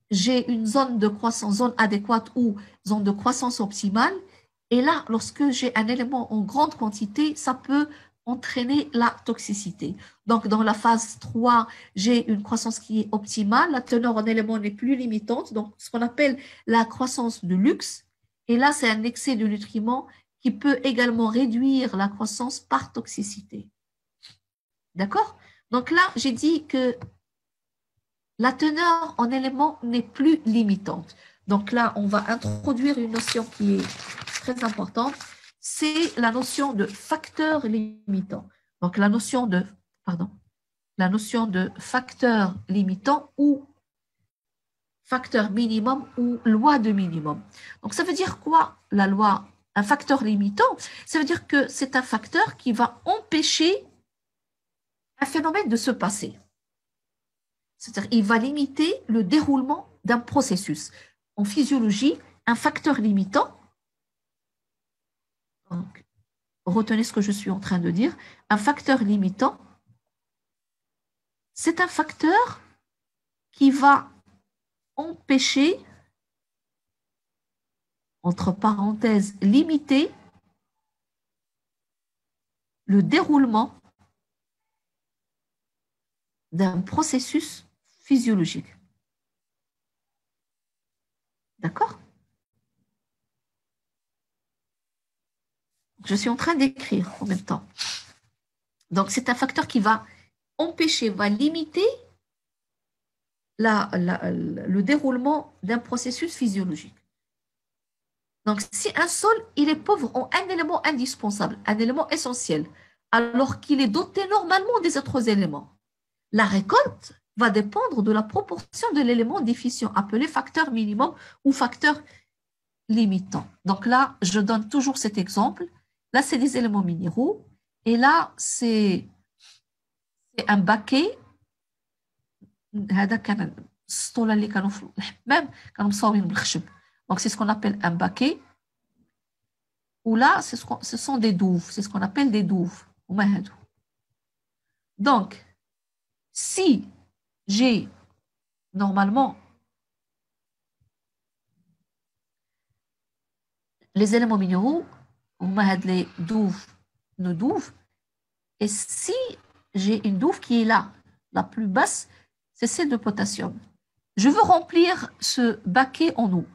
j'ai une zone de croissance, zone adéquate ou zone de croissance optimale, et là, lorsque j'ai un élément en grande quantité, ça peut entraîner la toxicité. Donc, dans la phase 3, j'ai une croissance qui est optimale, la teneur en éléments n'est plus limitante, donc ce qu'on appelle la croissance de luxe. Et là, c'est un excès de nutriments qui peut également réduire la croissance par toxicité. D'accord? Donc là, j'ai dit que la teneur en éléments n'est plus limitante. Donc là, on va introduire une notion qui est très importante. C'est la notion de facteur limitant. Donc, la notion de facteur limitant ou facteur minimum ou loi de minimum. Donc, ça veut dire quoi, la loi? Un facteur limitant, ça veut dire que c'est un facteur qui va empêcher un phénomène de se passer. C'est-à-dire qu'il va limiter le déroulement d'un processus. En physiologie, un facteur limitant, donc, retenez ce que je suis en train de dire. Un facteur limitant, c'est un facteur qui va empêcher, entre parenthèses, limiter le déroulement d'un processus physiologique. D'accord? Je suis en train d'écrire en même temps. Donc, c'est un facteur qui va empêcher, va limiter le déroulement d'un processus physiologique. Donc, si un sol, il est pauvre en un élément indispensable, un élément essentiel, alors qu'il est doté normalement des autres éléments, la récolte va dépendre de la proportion de l'élément déficient, appelé facteur minimum ou facteur limitant. Donc là, je donne toujours cet exemple. Là, c'est des éléments minéraux. Et là, c'est un baquet. Donc, c'est ce qu'on appelle un baquet. Ou là, ce sont des douves. C'est ce qu'on appelle des douves. Donc, si j'ai normalement les éléments minéraux, les douves, nos douves, et si j'ai une douve qui est là, la plus basse, c'est celle de potassium. Je veux remplir ce baquet en eau.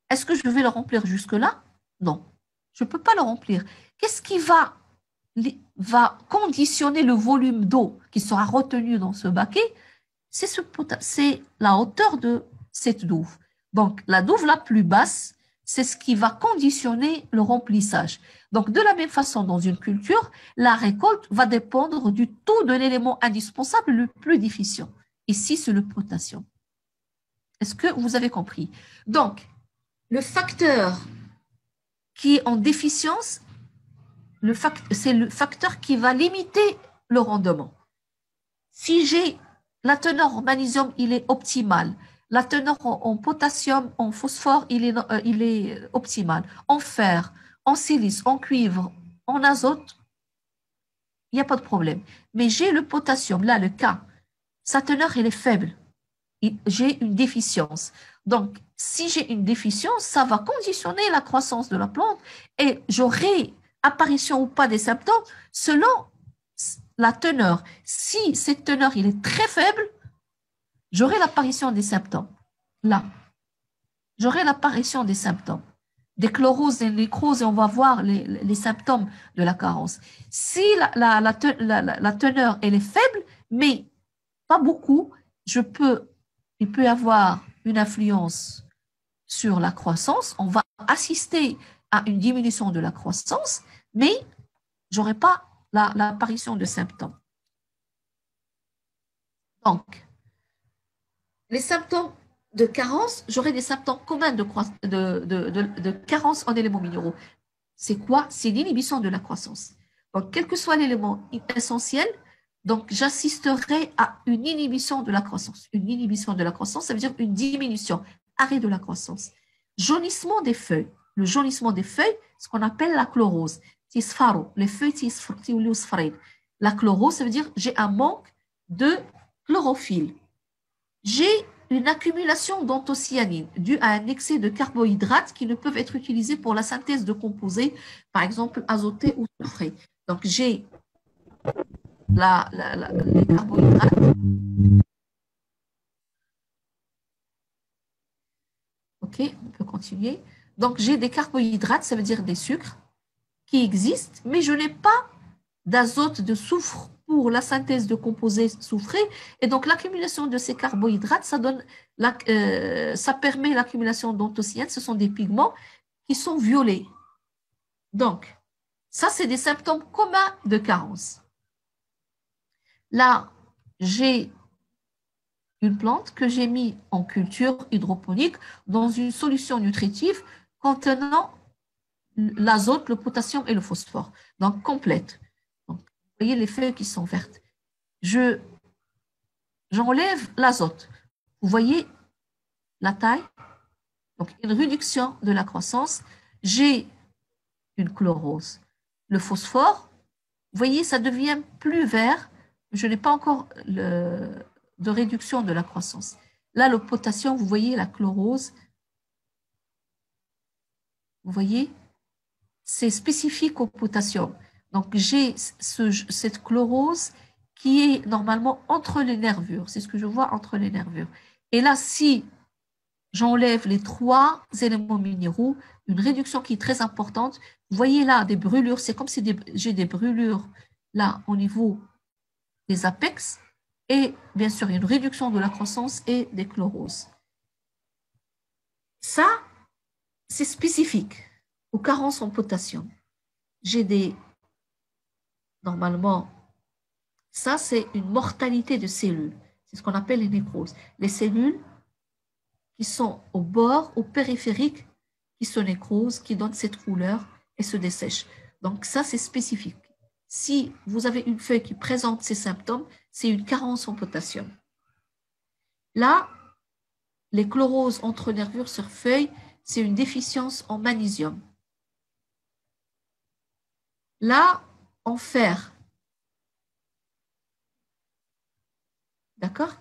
Est-ce que je vais le remplir jusque-là? Non, je ne peux pas le remplir. Qu'est-ce qui va conditionner le volume d'eau qui sera retenu dans ce baquet? C'est la hauteur de cette douve. Donc, la douve la plus basse, c'est ce qui va conditionner le remplissage. Donc, de la même façon, dans une culture, la récolte va dépendre du taux de l'élément indispensable le plus déficient. Ici, c'est le potassium. Est-ce que vous avez compris? Donc, le facteur qui est en déficience, c'est le facteur qui va limiter le rendement. Si j'ai la teneur en magnésium, il est optimal. La teneur en potassium, en phosphore, il est optimal. En fer, en silice, en cuivre, en azote, il n'y a pas de problème. Mais j'ai le potassium, là, le K, sa teneur, elle est faible. J'ai une déficience. Donc, si j'ai une déficience, ça va conditionner la croissance de la plante et j'aurai apparition ou pas des symptômes selon la teneur. Si cette teneur, il est très faible, j'aurai l'apparition des symptômes. Là, j'aurai l'apparition des symptômes. Des chloroses, des nécroses, et on va voir les symptômes de la carence. Si la teneur, elle est faible, mais pas beaucoup, il peut y avoir une influence sur la croissance. On va assister à une diminution de la croissance, mais je n'aurai pas l'apparition de symptômes. Donc, les symptômes de carence, j'aurai des symptômes communs de carence en éléments minéraux. C'est quoi? C'est l'inhibition de la croissance. Donc, quel que soit l'élément essentiel, donc j'assisterai à une inhibition de la croissance. Une inhibition de la croissance, ça veut dire une diminution, arrêt de la croissance. Jaunissement des feuilles. Le jaunissement des feuilles, ce qu'on appelle la chlorose. Les feuilles, la chlorose, ça veut dire j'ai un manque de chlorophylle. J'ai une accumulation d'anthocyanine due à un excès de carbohydrates qui ne peuvent être utilisés pour la synthèse de composés, par exemple azotés ou sulfurés. Donc, j'ai les carbohydrates. OK, on peut continuer. Donc, j'ai des carbohydrates, ça veut dire des sucres qui existent, mais je n'ai pas d'azote, de soufre pour la synthèse de composés soufrés. Et donc, l'accumulation de ces carbohydrates, ça permet l'accumulation d'anthocyanines. Ce sont des pigments qui sont violets. Donc, ça, c'est des symptômes communs de carence. Là, j'ai une plante que j'ai mis en culture hydroponique dans une solution nutritive contenant l'azote, le potassium et le phosphore. Donc, complète. Donc, vous voyez les feuilles qui sont vertes. J'enlève l'azote. Vous voyez la taille? Donc, une réduction de la croissance. J'ai une chlorose. Le phosphore, vous voyez, ça devient plus vert. Je n'ai pas encore de réduction de la croissance. Là, le potassium, vous voyez la chlorose. Vous voyez, c'est spécifique au potassium. Donc, j'ai cette chlorose qui est normalement entre les nervures. C'est ce que je vois entre les nervures. Et là, si j'enlève les 3 éléments minéraux, une réduction qui est très importante. Vous voyez là des brûlures, c'est comme si j'ai des brûlures là au niveau des apex et bien sûr une réduction de la croissance et des chloroses. Ça, c'est spécifique aux carences en potassium. Normalement, ça c'est une mortalité de cellules. C'est ce qu'on appelle les nécroses. Les cellules qui sont au bord, au périphérique, qui se nécrosent, qui donnent cette couleur et se dessèchent. Donc ça, c'est spécifique. Si vous avez une feuille qui présente ces symptômes, c'est une carence en potassium. Là, les chloroses entre nervures sur feuille, c'est une déficience en magnésium. Là, en fer. D'accord?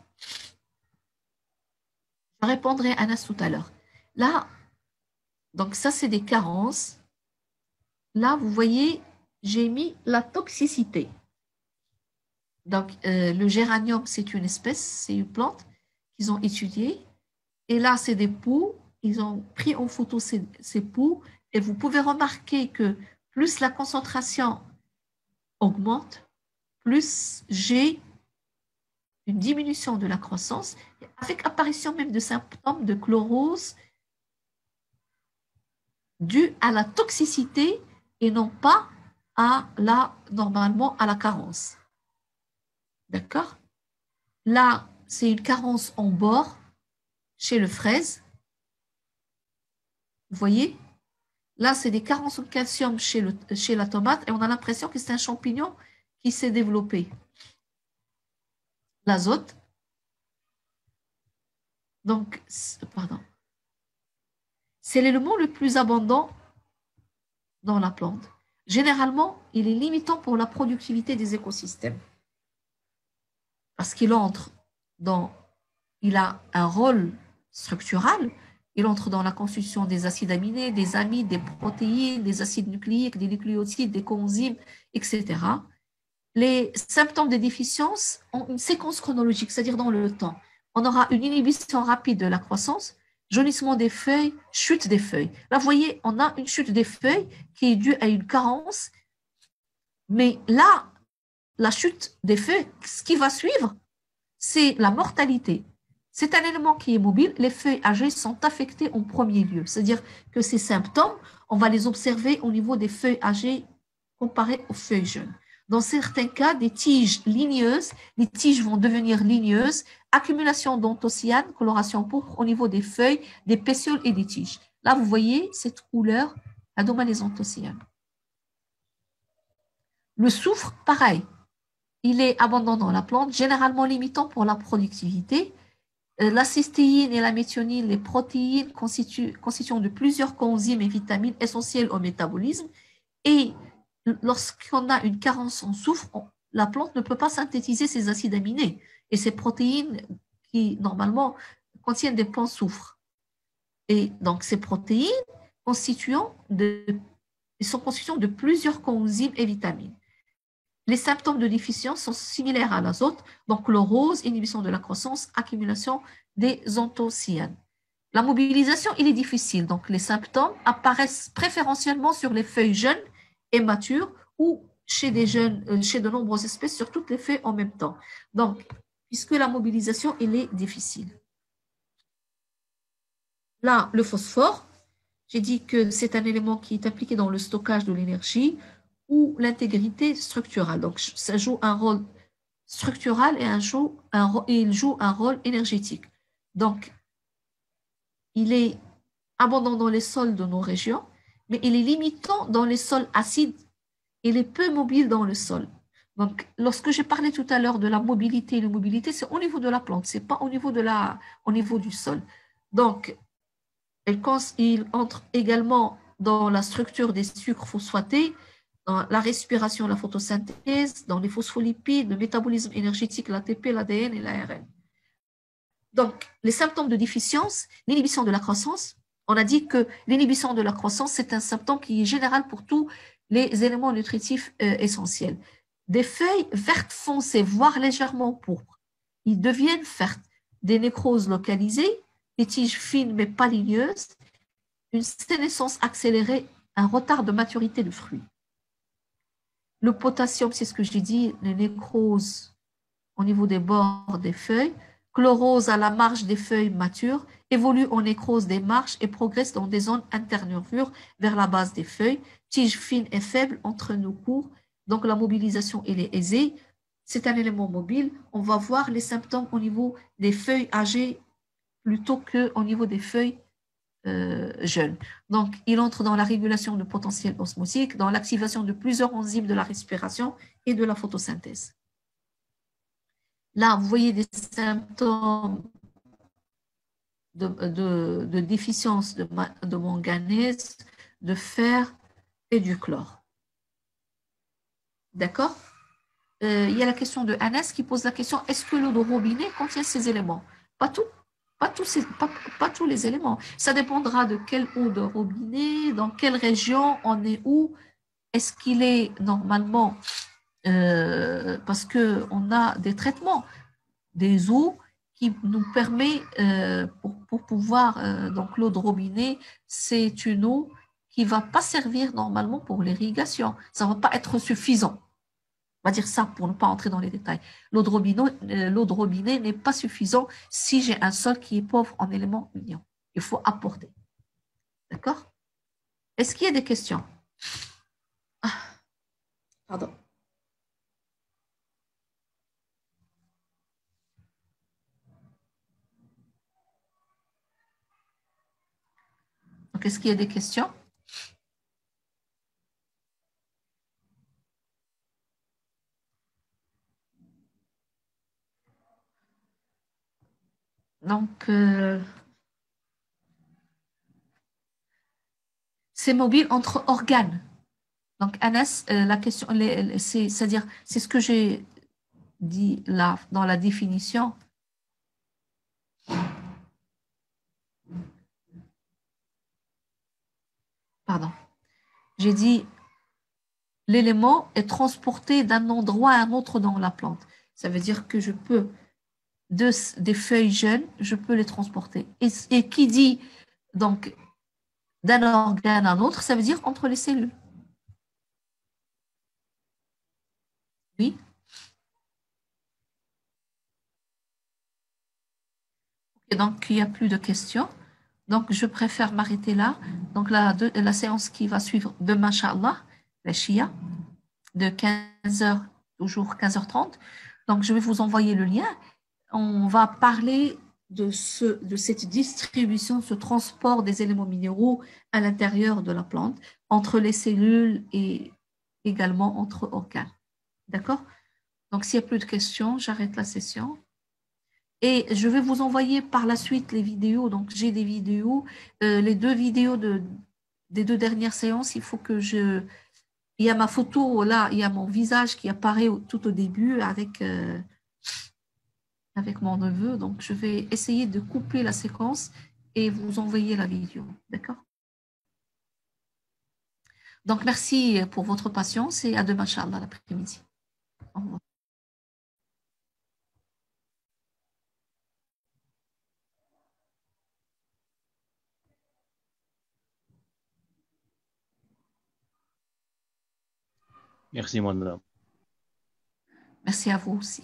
Je répondrai à Anas tout à l'heure. Là, donc ça, c'est des carences. Là, vous voyez, j'ai mis la toxicité. Donc, le géranium, c'est une espèce, c'est une plante qu'ils ont étudiée. Et là, c'est des poux. Ils ont pris en photo ces poux. Et vous pouvez remarquer que plus la concentration augmente, plus j'ai une diminution de la croissance, avec apparition même de symptômes de chlorose due à la toxicité et non pas normalement à la carence. D'accord? Là, c'est une carence en bord chez le fraise. Vous voyez? Là, c'est des carences en calcium chez la tomate et on a l'impression que c'est un champignon qui s'est développé. L'azote. Donc, pardon. C'est l'élément le plus abondant dans la plante. Généralement, il est limitant pour la productivité des écosystèmes. Parce qu'il il a un rôle structural, il entre dans la constitution des acides aminés, des amides, des protéines, des acides nucléiques, des nucléotides, des coenzymes, etc. Les symptômes de déficience ont une séquence chronologique, c'est-à-dire dans le temps. On aura une inhibition rapide de la croissance, jaunissement des feuilles, chute des feuilles. Là, vous voyez, on a une chute des feuilles qui est due à une carence, mais là, la chute des feuilles, ce qui va suivre, c'est la mortalité. C'est un élément qui est mobile. Les feuilles âgées sont affectées en premier lieu. C'est-à-dire que ces symptômes, on va les observer au niveau des feuilles âgées comparées aux feuilles jeunes. Dans certains cas, des tiges ligneuses, les tiges vont devenir ligneuses, accumulation d'anthocyanes, coloration pourpre au niveau des feuilles, des pétioles et des tiges. Là, vous voyez cette couleur, adoma les anthocyanes. Le soufre, pareil. Il est abondant dans la plante, généralement limitant pour la productivité. La cystéine et la méthionine, les protéines constituent de plusieurs coenzymes et vitamines essentielles au métabolisme. Et lorsqu'on a une carence en soufre, la plante ne peut pas synthétiser ces acides aminés et ces protéines qui, normalement, contiennent des plants soufre. Et donc, ces protéines sont constituées de plusieurs coenzymes et vitamines. Les symptômes de déficience sont similaires à l'azote, donc chlorose, inhibition de la croissance, accumulation des anthocyanes. La mobilisation, il est difficile, donc les symptômes apparaissent préférentiellement sur les feuilles jeunes et matures ou chez de nombreuses espèces sur toutes les feuilles en même temps. Donc, puisque la mobilisation, elle est difficile. Là, le phosphore, j'ai dit que c'est un élément qui est impliqué dans le stockage de l'énergie ou l'intégrité structurale. Donc, ça joue un rôle structural et il joue un rôle énergétique. Donc, il est abondant dans les sols de nos régions, mais il est limitant dans les sols acides. Il est peu mobile dans le sol. Donc, lorsque j'ai parlé tout à l'heure de la mobilité, l'immobilité, c'est au niveau de la plante, ce n'est pas au niveau du sol. Donc, il entre également dans la structure des sucres phosphatés, dans la respiration, la photosynthèse, dans les phospholipides, le métabolisme énergétique, l'ATP, l'ADN et l'ARN. Donc, les symptômes de déficience, l'inhibition de la croissance, on a dit que l'inhibition de la croissance, c'est un symptôme qui est général pour tous les éléments nutritifs essentiels. Des feuilles vertes foncées, voire légèrement pourpres. Ils deviennent vertes. Des nécroses localisées, des tiges fines mais pas ligneuses, une sénescence accélérée, un retard de maturité du fruit. Le potassium, c'est ce que j'ai dit, les nécroses au niveau des bords des feuilles, chlorose à la marge des feuilles matures, évolue en nécrose des marges et progresse dans des zones internervures vers la base des feuilles, tiges fines et faibles entre nos cours, donc la mobilisation elle est aisée. C'est un élément mobile. On va voir les symptômes au niveau des feuilles âgées plutôt qu'au niveau des feuilles jeunes. Donc, il entre dans la régulation du potentiel osmotique, dans l'activation de plusieurs enzymes de la respiration et de la photosynthèse. Là, vous voyez des symptômes de déficience de manganèse, de fer et du chlore. D'accord? Il y a la question de Anas qui pose la question, est-ce que l'eau de robinet contient ces éléments? Pas tout. Pas tous les éléments. Ça dépendra de quelle eau de robinet, dans quelle région, on est où. Est-ce qu'il est normalement, parce qu'on a des traitements, des eaux qui nous permet, pour pouvoir, donc l'eau de robinet, c'est une eau qui ne va pas servir normalement pour l'irrigation. Ça ne va pas être suffisant. On va dire ça pour ne pas entrer dans les détails. L'eau de robinet n'est pas suffisant si j'ai un sol qui est pauvre en éléments mignons. Il faut apporter. D'accord? Est-ce qu'il y a des questions? Ah, pardon. Donc, est-ce qu'il y a des questions? Donc, c'est mobile entre organes. Donc, Anas, la question, c'est-à-dire, c'est ce que j'ai dit là, dans la définition. Pardon. J'ai dit, l'élément est transporté d'un endroit à un autre dans la plante. Ça veut dire que je peux, des feuilles jeunes, je peux les transporter. Et qui dit, donc, d'un organe à un autre, ça veut dire entre les cellules. Oui. Et donc, il n'y a plus de questions. Donc, je préfère m'arrêter là. Donc, la séance qui va suivre demain, Inch'Allah, la Shia, de 15h, toujours 15h30. Donc, je vais vous envoyer le lien. On va parler de cette distribution, ce transport des éléments minéraux à l'intérieur de la plante, entre les cellules et également entre organes. D'accord? Donc, s'il n'y a plus de questions, j'arrête la session. Et je vais vous envoyer par la suite les vidéos. Donc, j'ai des vidéos. Les 2 vidéos des 2 dernières séances, il faut que il y a ma photo, là, il y a mon visage qui apparaît tout au début avec mon neveu. Donc, je vais essayer de couper la séquence et vous envoyer la vidéo. D'accord? Donc, merci pour votre patience et à demain, Inch'Allah, l'après-midi. Au revoir. Merci, madame. Merci à vous aussi.